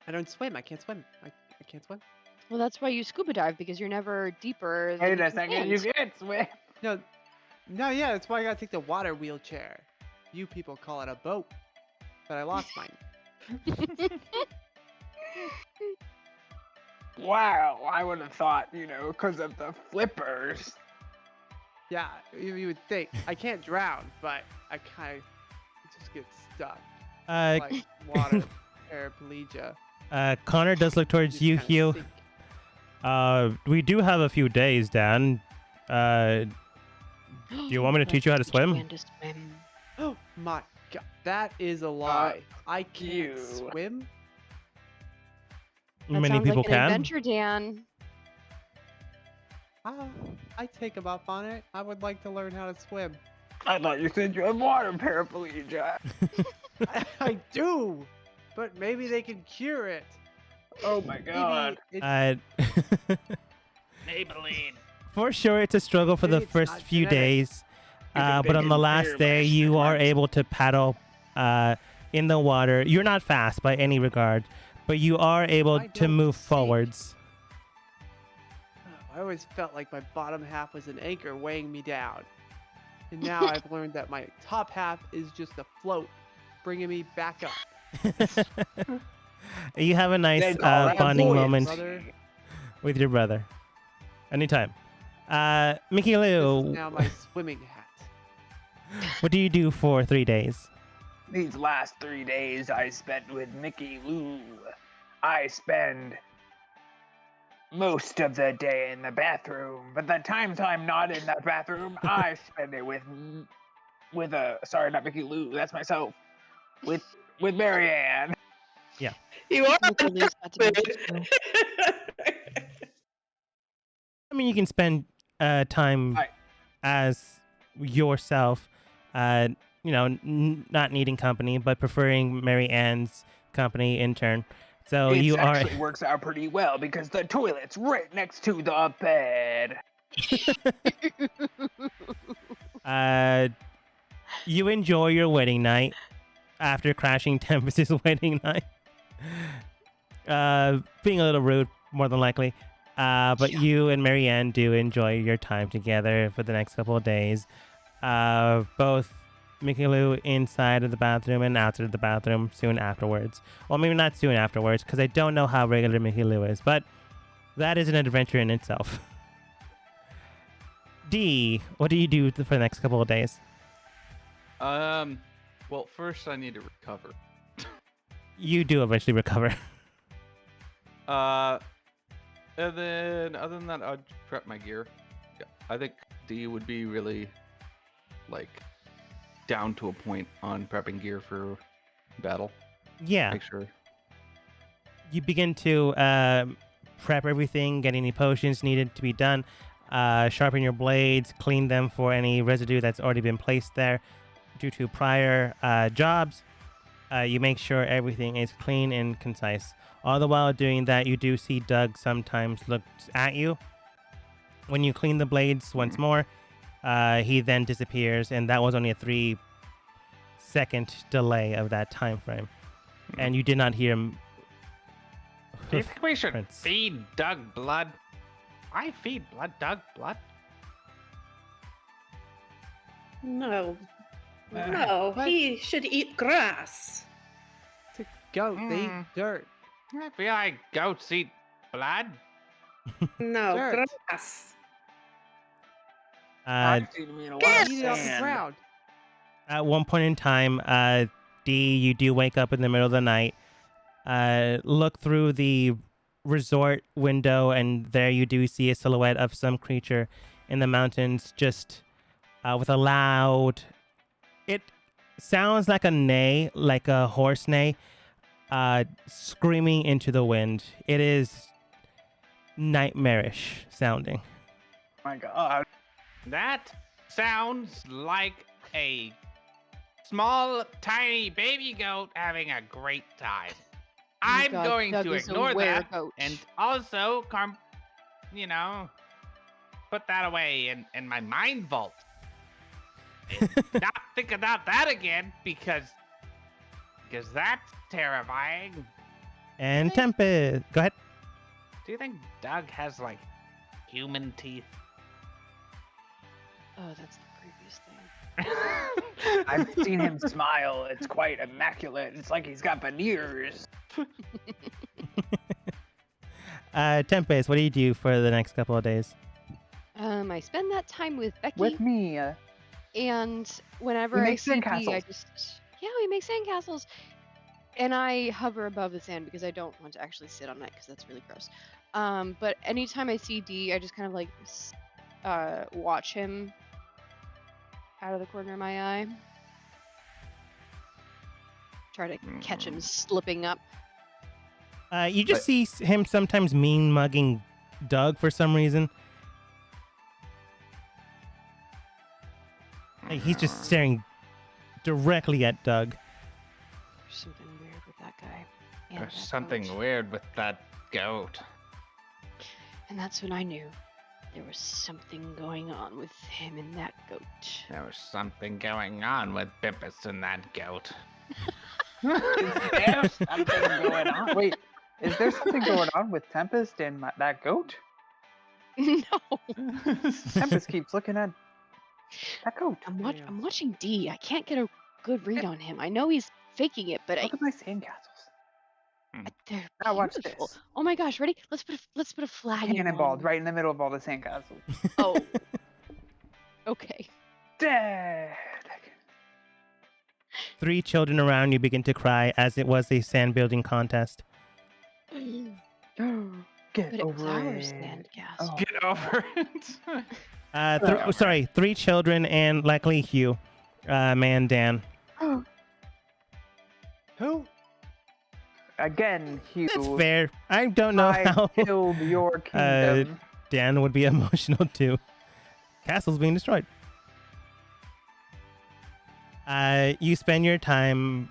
I don't swim. I can't swim. I can't swim. Well, that's why you scuba dive, because you're never deeper than Wait you a can second, you stand. can't swim. No, yeah, that's why I gotta take the water wheelchair. You people call it a boat, but I lost mine. Wow, I would have thought, because of the flippers. Yeah, you would think. I can't drown, but I kind of just get stuck. Uh, Like water paraplegia. Connor does look towards Just you, kinda Hugh. sink. We do have a few days, Dan. Do you want me to teach you how to Let's teach swim? Dan to swim. Oh my god, that is a lie. I can't you. swim. That Many sounds people like an can. adventure, Dan. I take him up on it. I would like to learn how to swim. I thought you said you had water paraplegia. I do, but maybe they can cure it. Oh my god. Maybe Maybelline. For sure, it's a struggle for the Maybe it's first not few genetic. days, You can but on make the it last clear day, by you are swimming. able to paddle in the water. You're not fast by any regard, but you are able I to don't move sink. forwards. I always felt like my bottom half was an anchor weighing me down. And now I've learned that my top half is just a float, bringing me back up. You have a nice They call that bonding buoyancy. moment Brother. with your brother. Anytime. Mickey This is Lou, now my swimming hat. what do you do for 3 days? These last 3 days I spent with Mickey Lou. I spend most of the day in the bathroom, but the times I'm not in the bathroom, I spend it with sorry, not Mickey Lou, that's myself. With Marianne. You are Mickey Lou's got dementia stupid. I mean, you can spend time I- as yourself, not needing company, but preferring Mary Ann's company in turn. So It you are. actually works out pretty well because the toilet's right next to the bed. You enjoy your wedding night after crashing Tempest's wedding night. Being a little rude, more than likely. But you and Marianne do enjoy your time together for the next couple of days. Both Mickey Lou inside of the bathroom and outside of the bathroom soon afterwards. Well, maybe not soon afterwards, because I don't know how regular Mickey Lou is, but that is an adventure in itself. D, what do you do for the next couple of days? Well, first I need to recover. You do eventually recover. And then other than that, I'd prep my gear. Yeah, I think D would be really, down to a point on prepping gear for battle. Yeah. Make sure. You begin to prep everything, get any potions needed to be done, sharpen your blades, clean them for any residue that's already been placed there due to prior jobs. You make sure everything is clean and concise. All the while doing that, you do see Doug sometimes look at you. When you clean the blades once more, he then disappears, and that was only a 3-second delay of that time frame. And you did not hear him. Do you think we should Prince. feed Doug blood? I feed Doug blood. No. No, What? he should eat grass. To goat, they eat Mm. dirt. I feel like goats eat blood. No, Dirt. grass. I've seen him eat a lot Yes! of Eat it off the sand. ground. At one point in time, D, you do wake up in the middle of the night, look through the resort window, and there you do see a silhouette of some creature in the mountains, just with a loud. sounds like a neigh, like a horse neigh, screaming into the wind. It is nightmarish sounding. My God. That sounds like a small, tiny baby goat having a great time. I'm God, going Doug to is a ignore that weregoat. and also, put that away in my mind vault. And not think about that again because that's terrifying. And Tempest, go ahead. Do you think Doug has like human teeth? Oh, that's the creepiest thing. I've seen him smile. It's quite immaculate. It's like he's got veneers. Tempest, what do you do for the next couple of days? I spend that time with Becky, With me. and whenever We I make see Dee, I sandcastles. we make sandcastles, and I hover above the sand because I don't want to actually sit on it because that's really gross. But anytime I see Dee, I just kind of like watch him out of the corner of my eye, try to catch him slipping up. You just see him sometimes mean mugging Doug for some reason. Like, he's just staring directly at Doug. There's something weird with that guy. And There's that something goat. weird with that goat. And that's when I knew there was something going on with him and that goat. There was something going on with Bimpus and that goat. Is there something going on? Wait, is there something going on with Tempest and that goat? No, Tempest keeps looking at that goat. I'm watching D. I can't get a good read on him. I know he's faking it, but Look at my sandcastles. they're Now watch beautiful. this. Oh my gosh, ready? Let's put a flag in Cannonballed one. right in the middle of all the sandcastles. Oh. Okay. Dead. 3 children around you begin to cry as it was a sand building contest. Get But it was over our it. sandcastle. Oh. Get over it. Sorry, 3 children and likely Hugh, man Dan. Who? Again, Hugh. That's fair. I don't know I how killed your kingdom. Dan would be emotional too. Castle's being destroyed. You spend your time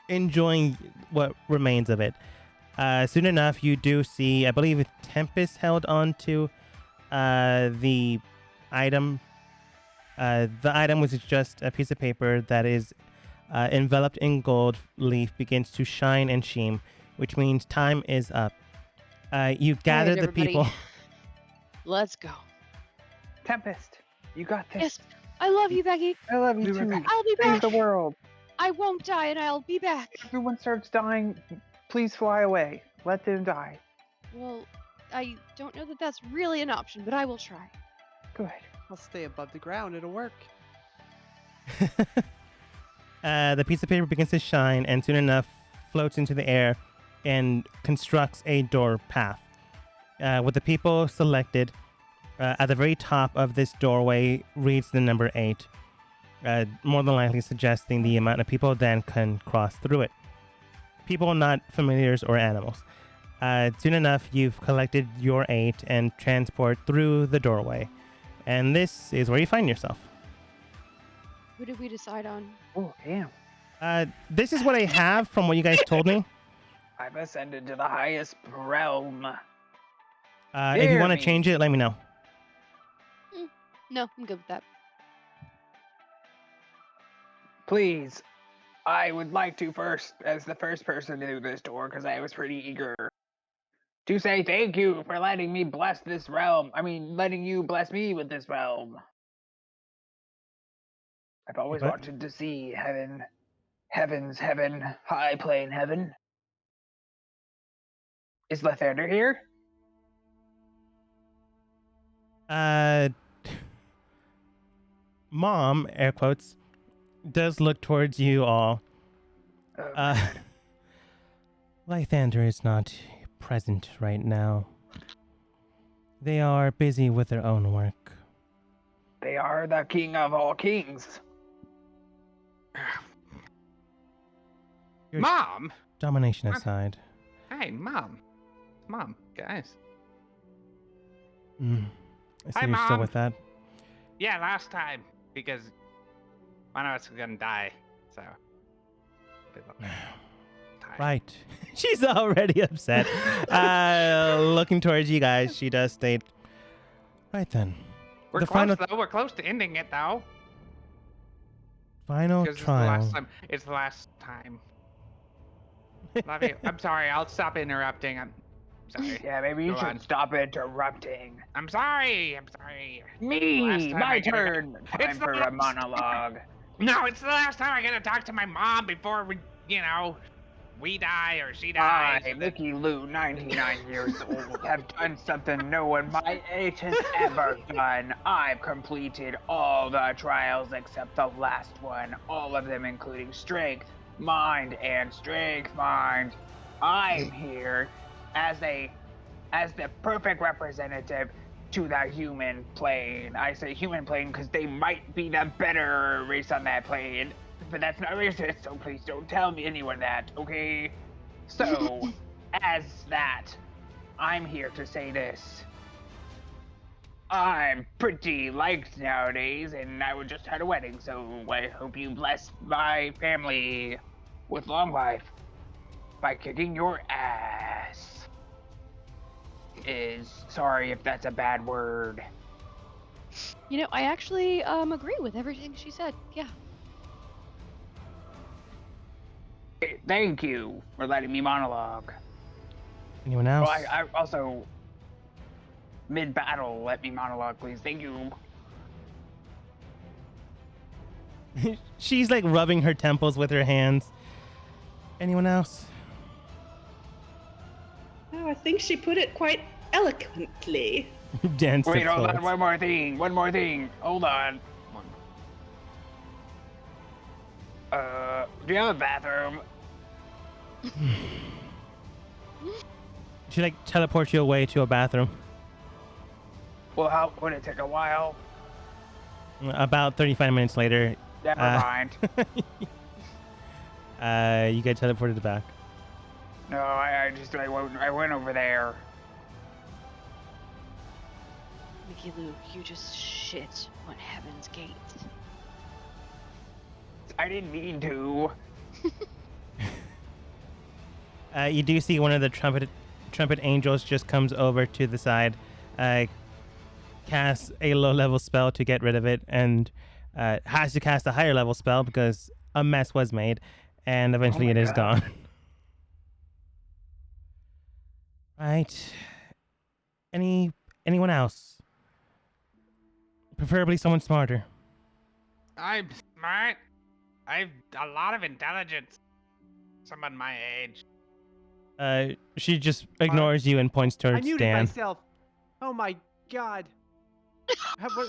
enjoying what remains of it. Soon enough, you do see, I believe Tempest held on to the item. The item was just a piece of paper that is enveloped in gold leaf, begins to shine and sheen, which means time is up. You gather the everybody. people. Let's go. Tempest, you got this. Yes, I love you, Becky. I love you We were too. back. I'll be Save back. the world. I won't die, and I'll be back. Everyone starts dying. Please fly away. Let them die. Well, I don't know that that's really an option, but I will try. Good. I'll stay above the ground. It'll work. The piece of paper begins to shine and soon enough floats into the air and constructs a door path. With the people selected, at the very top of this doorway reads the number 8, more than likely suggesting the amount of people that can cross through it. People, not familiars or animals. Soon enough, you've collected your 8 and transport through the doorway. And this is where you find yourself. Who did we decide on? Oh, damn. This is what I have from what you guys told me. I've ascended to the highest realm. If you Hear want to me. change it, let me know. No, I'm good with that. Please, I would like to first, as the first person to do this door, because I was pretty eager, to say thank you for letting me bless this realm. I mean, letting you bless me with this realm. I've always What? wanted to see heaven. Heaven's heaven. High plane heaven. Is Lathander here? Mom, air quotes, does look towards you all. Oh, Lythander is not present right now. They are busy with their own work. they are the king of all kings. Your Mom? domination What? aside. Hey, Mom. Mom, guys. Mm. So Hi, you're still Mom. with that? Yeah, last time. Because one of us is gonna die. So. Right. She's already upset. Looking towards you guys, she does state, right then. We're The close, though. We're close to ending it, though. final Because it's the last trial. time. It's the last time. Love you. I'm sorry. I'll stop interrupting. I'm sorry. Yeah, maybe you Go should on. stop interrupting. I'm sorry. I'm sorry. Last Me, time my I get to- turn. It's Time the for a last- monologue. No, it's the last time I get to talk to my mom before we, we die or she dies. I, Mickey Lou, 99 years old, have done something no one my age has ever done. I've completed all the trials except the last one, all of them including strength, mind, and strength, mind. I'm here as the perfect representative to the human plane. I say human plane because they might be the better race on that plane. But that's not racist, so please don't tell me anyone that, okay? So, as that, I'm here to say this. I'm pretty liked nowadays, and I just had a wedding, so I hope you bless my family with long life by kicking your ass. Sorry if that's a bad word. I actually agree with everything she said. Yeah. Thank you for letting me monologue. Anyone else? Oh, I also, mid-battle, let me monologue, please. Thank you. She's like rubbing her temples with her hands. Anyone else? Oh, I think she put it quite eloquently. Dan Wait, steps hold on, forwards. one more thing. Hold on. Do you have a bathroom? She like teleports you away to a bathroom. Well, how would it take a while? About 35 minutes later, Never mind. you get teleported back. No, I went over there. Mickey Lou, you just shit on Heaven's Gate. I didn't mean to. You do see one of the trumpet angels just comes over to the side, casts a low-level spell to get rid of it, and has to cast a higher level spell because a mess was made, and eventually my it is God. gone. Right. Anyone else? Preferably someone smarter. I'm smart. I've a lot of intelligence. Someone my age. She just ignores you and points I towards muted Dan. myself. Oh my god.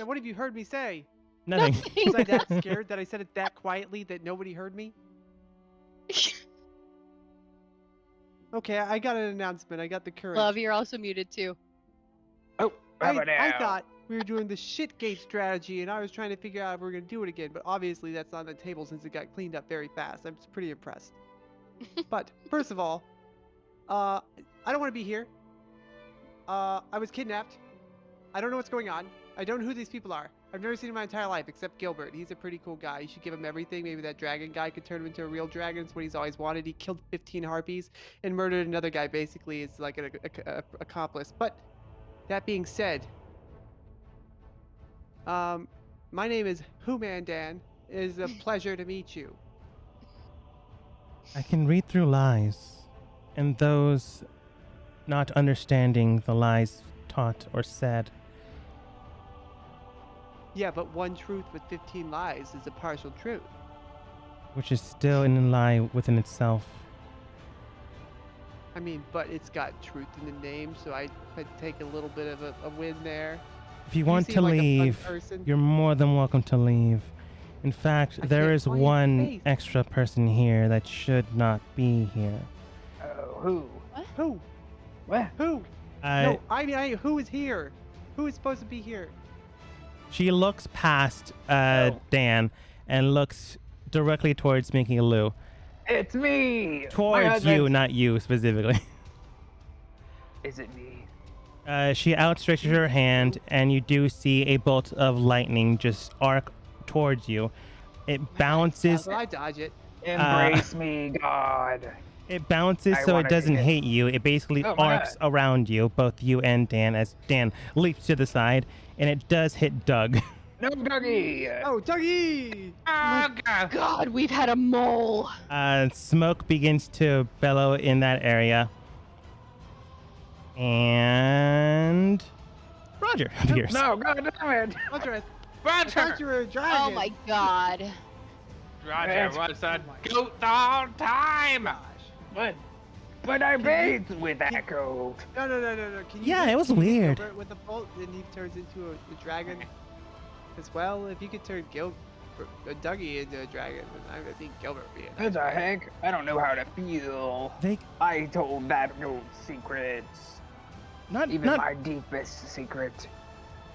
What have you heard me say? Nothing. Was I that scared that I said it that quietly that nobody heard me? Okay, I got an announcement. I got the courage. Love, you're also muted too. Oh, how about I now? thought we were doing the shitgate strategy, and I was trying to figure out if we are going to do it again, but obviously that's not on the table since it got cleaned up very fast. I'm just pretty impressed. But, first of all, I don't want to be here. I was kidnapped. I don't know what's going on. I don't know who these people are. I've never seen him in my entire life, except Gilbert. He's a pretty cool guy. You should give him everything. Maybe that dragon guy could turn him into a real dragon. It's what he's always wanted. He killed 15 harpies and murdered another guy, basically. It's like an accomplice. But, that being said, my name is Who-Man Dan. It is a pleasure to meet you. I can read through lies, and those not understanding the lies taught or said. Yeah, but one truth with 15 lies is a partial truth. Which is still in lie within itself. I mean, but it's got truth in the name, so I take a little bit of a win there. If you want to seem like a fun leave, person. you're more than welcome to leave. In fact, I there can't is find one space. extra person here that should not be here. Oh, who? Who? What? Who? No, I mean, who is here? Who is supposed to be here? She looks past Oh. Dan and looks directly towards Mickey Lou. It's me. My Towards you, husband. not you specifically. Is it me? She outstretches her hand, and you do see a bolt of lightning just arc towards you. It bounces. So I dodge it. Embrace me, God. It bounces I so it wanna doesn't hit. hit you. It basically Oh, my arcs around you, both you and Dan, as Dan leaps to the side, and it does hit Doug. No, Dougie. Oh, Dougie! Oh, God. God, we've had a mole. Smoke begins to bellow in that area. And Roger appears. No, God damn it. Roger, I thought Roger! you were a dragon. Oh my God. Roger That's- was a goat the whole time! But I bathed with that gold. No. Can you Yeah, hit- it was can you hit weird. Gilbert with the bolt, and he turns into a dragon as well. If you could turn Dougie into a dragon, then I think Gilbert would be a What the heck? I don't know how to feel. They I told that gold secrets. not Even not my deepest secret.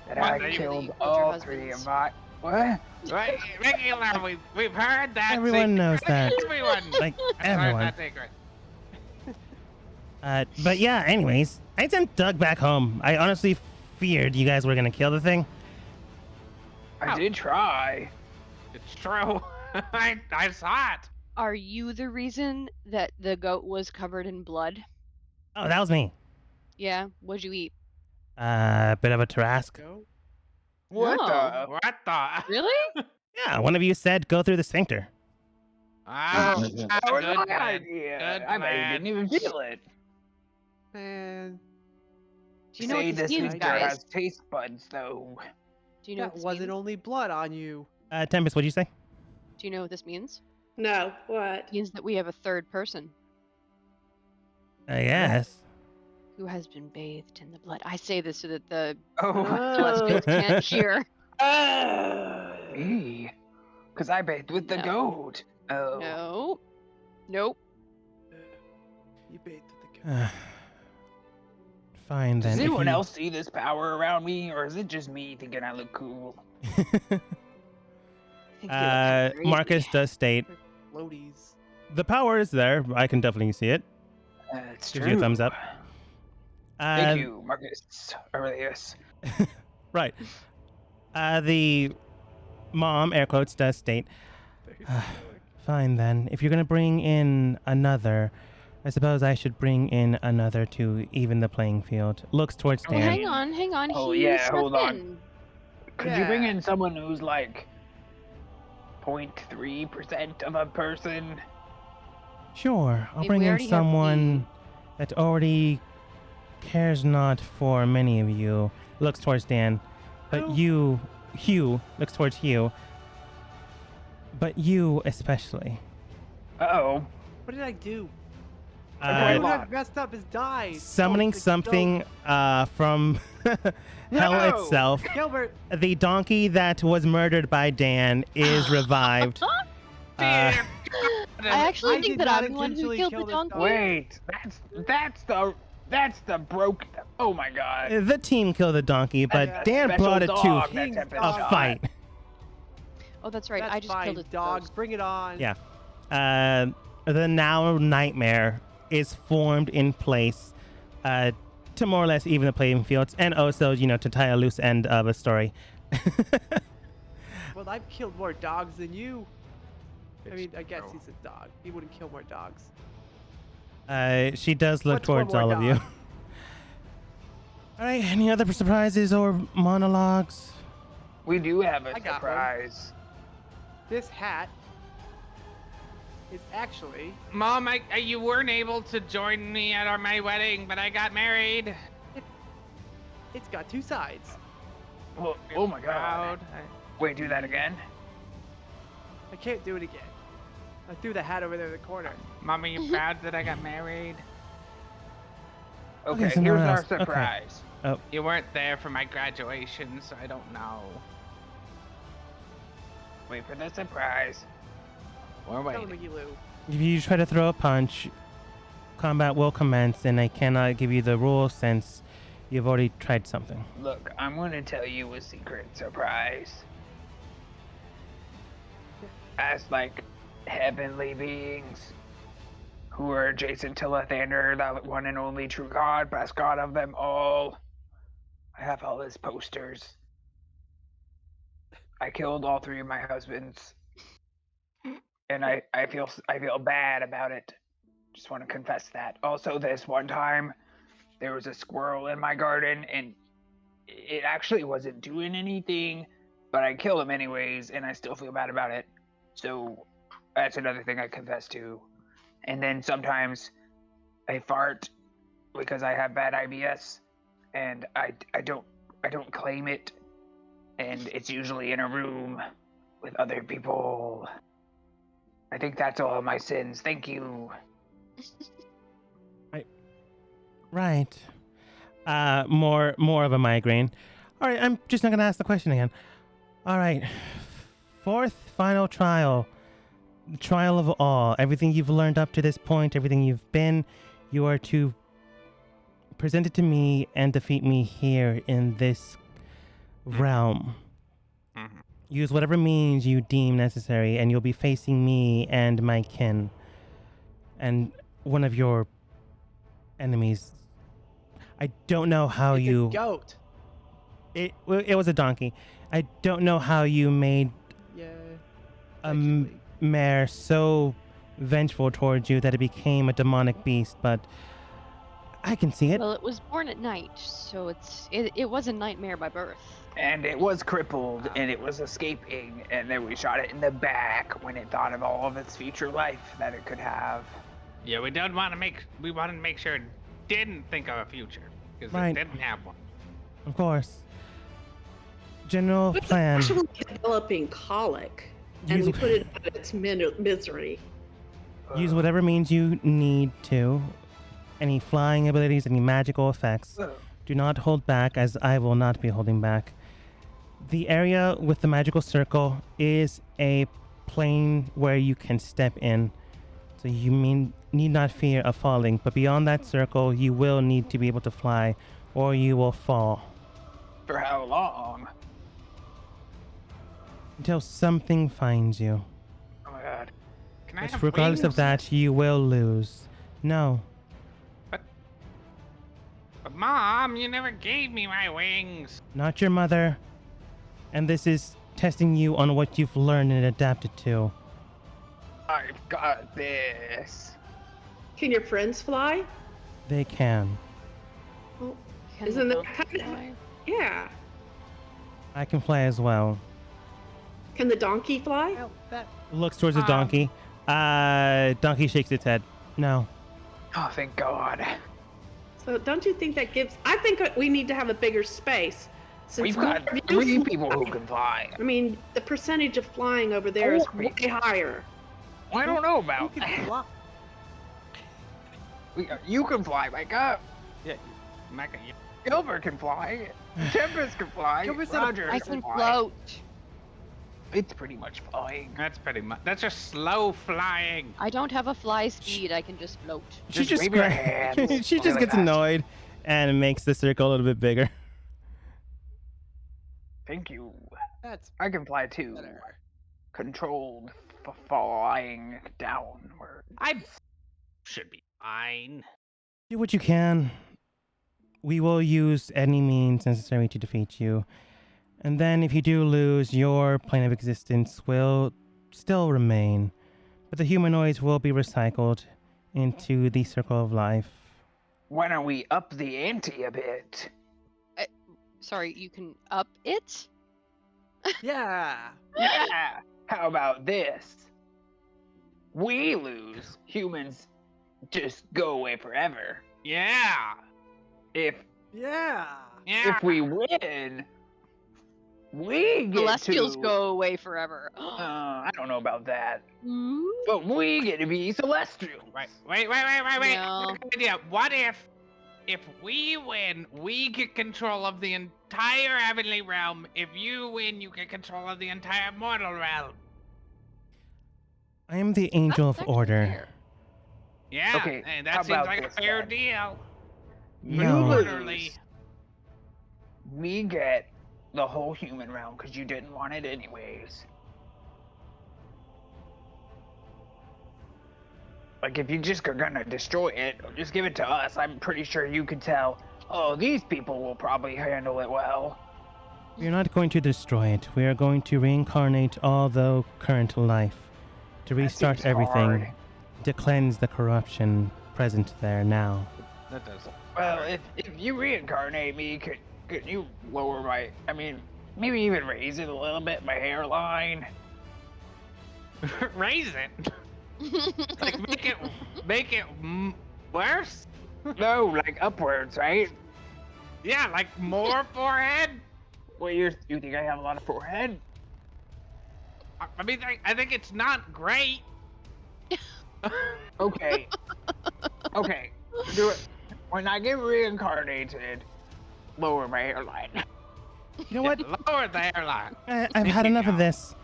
That What, I they- killed Your all husbands. three of my... What? Right, regular, we've heard that. Everyone knows that. Everyone. like I've heard everyone. that secret. But yeah, anyways, I sent Doug back home. I honestly feared you guys were gonna kill the thing. I did try. It's true. I saw it. Are you the reason that the goat was covered in blood? Oh, that was me. Yeah. What'd you eat? Bit of a Tarrasque. Go. What No. the? What the? Really? Yeah, one of you said go through the sphincter. Ah, That was good my plan. idea. Good I plan. didn't even feel it. Man, Do you know Say what this this means, sphincter guys? has taste buds, though. Do you know that what this wasn't means? only blood on you. Tempest, what'd you say? Do you know what this means? No, what? It means that we have a third person I guess. who has been bathed in the blood. I say this so that the Oh, Celestials can't hear. me? Because I bathed with the No. goat. Oh. No. Nope. You bathed with the goat. Fine then. Does if anyone you- else see this power around me, or is it just me thinking I look cool? I think you look kinda crazy. Marcus does state Floaties. the power is there. I can definitely see it. It's Gives true. you a thumbs up. Thank you, Marcus Aurelius. Right. The mom, air quotes, does state, fine then. If you're going to bring in another, I suppose I should bring in another to even the playing field. Looks towards Well, Dan. hang on. Oh, he yeah, snuck hold on. in. Could you bring Yeah. in someone who's like 0.3% of a person? Sure, I'll Maybe bring we in already have someone that already cares not for many of you. Looks towards Dan. But Who? you, Hugh, looks towards Hugh. But you especially. Uh-oh. What did I do? Why What not? I've messed up is died. Summoning Oh, the something from hell No! itself. goat. Gilbert. The donkey that was murdered by Dan is revived. I actually I think did that not I'm the one who intentionally killed kill the this donkey. dog. Wait, that's the broke. Oh my god. The team killed the donkey, but That's Dan special brought it dog to that King's Tempest a dog. shot. fight. Oh, that's right. That's I just fine, killed his dogs. ghost. Bring it on. Yeah. The now nightmare is formed in place to more or less even the playing fields, and also, to tie a loose end of a story. Well, I've killed more dogs than you. I mean, I guess true. he's a dog. He wouldn't kill more dogs. She does look What's one towards more all of you. dog? All right, any other surprises or monologues? We do have a I got one. surprise. This hat is actually Mom, you weren't able to join me at my wedding, but I got married. it's got two sides. Oh, oh my god. Proud. Wait, do that again? I can't do it again. I threw the hat over there in the corner. Mom, are you proud that I got married? Okay, someone here's our else. Okay. surprise. You weren't there for my graduation, so I don't know. Wait for the surprise. We're Tell waiting. him, Mickey Lou. If you try to throw a punch, combat will commence, and I cannot give you the rules since you've already tried something. Look, I'm gonna tell you a secret surprise. As like heavenly beings, who are adjacent to Lathander, the one and only true god, best god of them all. I have all his posters. I killed all 3 of my husbands, and I feel bad about it. Just want to confess that. Also, this one time, there was a squirrel in my garden, and it actually wasn't doing anything, but I killed him anyways, and I still feel bad about it. So that's another thing I confess to. And then sometimes I fart because I have bad IBS, and I don't claim it, and it's usually in a room with other people. I think that's all my sins. Thank you. Right. More of a migraine. All right, I'm just not gonna ask the question again. All right, 4th final trial, the trial of all. Everything you've learned up to this point, everything you've been, you are to present it to me and defeat me here in this realm. Mm-hmm. Use whatever means you deem necessary, and you'll be facing me and my kin, and one of your enemies. I don't know how It's you. a goat. It was a donkey. I don't know how you made Yeah. a actually. mare so vengeful towards you that it became a demonic beast, but I can see it. Well, it was born at night, so it was a nightmare by birth. And it was crippled, and it was escaping, and then we shot it in the back when it thought of all of its future life that it could have. Yeah, we wanted to make sure it didn't think of a future because Right. it didn't have one. Of course. General It's plan. actually developing colic, and Use- we put it out of its misery. Use whatever means you need to. Any flying abilities, any magical effects. Do not hold back, as I will not be holding back. The area with the magical circle is a plane where you can step in. So you need not fear of falling, but beyond that circle, you will need to be able to fly, or you will fall. For how long? Until something finds you. Oh my god. Can I But have regardless of wings? that, you will lose. No. But Mom, you never gave me my wings. Not your mother. And this is testing you on what you've learned and adapted to. I've got this. Can your friends fly? They can. Well, Can Isn't the that donkey kind of- fly? yeah. I can fly as well. Can the donkey fly? Well, that Looks towards the Um, donkey. Donkey shakes its head. No. Oh, thank God. So don't you think that gives? I think we need to have a bigger space. Since We've more got of you 3 fly. people who can fly. I mean, the percentage of flying over there is 4 way people. higher. I don't know who about can that. fly? You can fly, Micah. Yeah, Micah, you Gilbert can fly. Tempest can fly. Gilbert's not a- Roger I can can fly. float. It's pretty much flying. That's pretty much. That's just slow flying. I don't have a fly speed. I can just float. She just wave your hands she just really gets fast. annoyed and makes the circle a little bit bigger. Thank you. That's I can fly too. better. Controlled flying downward. I should be fine. Do what you can. We will use any means necessary to defeat you. And then if you do lose, your plane of existence will still remain. But the humanoids will be recycled into the circle of life. Why don't we up the ante a bit? Sorry, you can up it? Yeah. Yeah. How about this? We lose. Humans just go away forever. Yeah. If Yeah. Yeah. if we win, we get Celestials to. go away forever. I don't know about that, Hmm? but we get to be celestial. Wait. No. Good idea. What if we win, we get control of the entire heavenly realm. If you win, you get control of the entire mortal realm. I am the angel That's of actually order. fair. Yeah. Okay, And how that seems about like a this fair then? deal. You No. Orderly. lose. We get the whole human realm because you didn't want it anyways. Like, if you just are gonna destroy it, just give it to us. I'm pretty sure you could tell, oh, these people will probably handle it well. We are not going to destroy it. We are going to reincarnate all the current life, to That restart seems everything, hard. to cleanse the corruption present there now. That does. Well, if you reincarnate me, could you lower my, I mean, maybe even raise it a little bit, my hairline? Raise it. Like make it worse. No, like upwards, right? Yeah, like more forehead. Well, you think I have a lot of forehead? I mean, I think it's not great. Okay. Okay. Do it. When I get reincarnated, lower my hairline. You know what? Lower the hairline. I've had enough of this.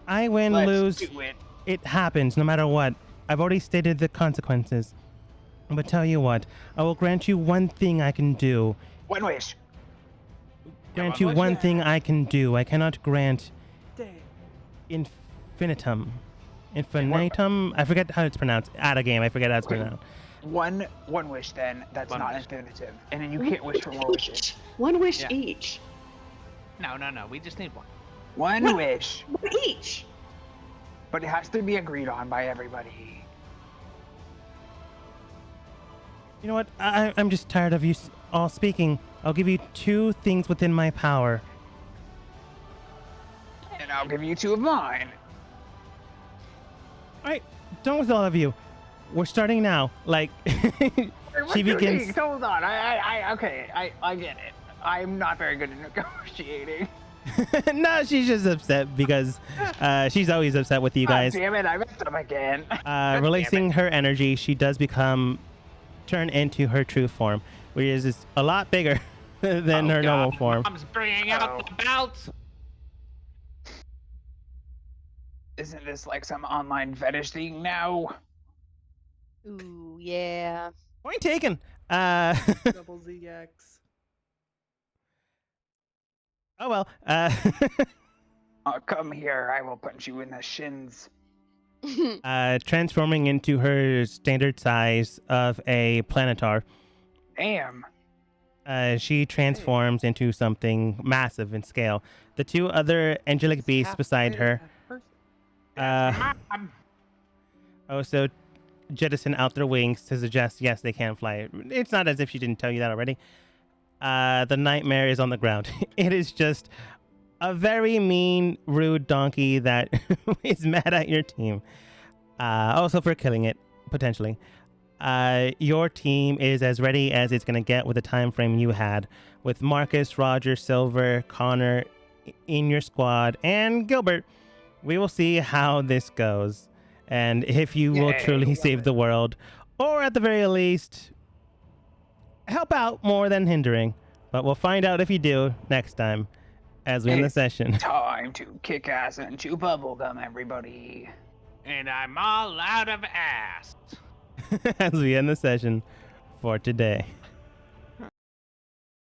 I win, Let's lose. do it. It happens no matter what. I've already stated the consequences. But tell you what, I will grant you one thing I can do. One wish. Grant you one thing I can do. I cannot grant Damn. infinitum. Infinitum? I forget how it's pronounced. At a game, I forget how it's pronounced. One wish then. That's One not wish. infinitive. And then you can't wish for more wishes. Each. One wish Yeah. each. No. We just need one. One What? wish. One each. But it has to be agreed on by everybody. You know what? I'm just tired of you all speaking. I'll give you 2 things within my power. And I'll give you 2 of mine. Alright, done with all of you. We're starting now. Like, she begins. Hold on. Okay. I get it. I'm not very good at negotiating. No, she's just upset because she's always upset with you guys. God damn it, I messed up again. Releasing her energy, she does turn into her true form, which is a lot bigger than her normal form. Mom's bringing out the belt. Isn't this like some online fetish thing now? Ooh, yeah. Point taken. Double ZX. Oh well. Come here, I will punch you in the shins. Transforming into her standard size of a planetar. Damn. She transforms into something massive in scale. The 2 other angelic beasts beside her also jettison out their wings to suggest yes, they can fly. It's not as if she didn't tell you that already. The nightmare is on the ground. It is just a very mean, rude donkey that is mad at your team. Also for killing it, potentially. Your team is as ready as it's going to get with the time frame you had, with Marcus, Roger, Silver, Connor in your squad, and Gilbert. We will see how this goes, and if you will Yay, truly love save it. the world, or at the very least, help out more than hindering. But we'll find out if you do next time, as we end the It's session. Time to kick ass and chew bubblegum, everybody. And I'm all out of ass. As we end the session for today.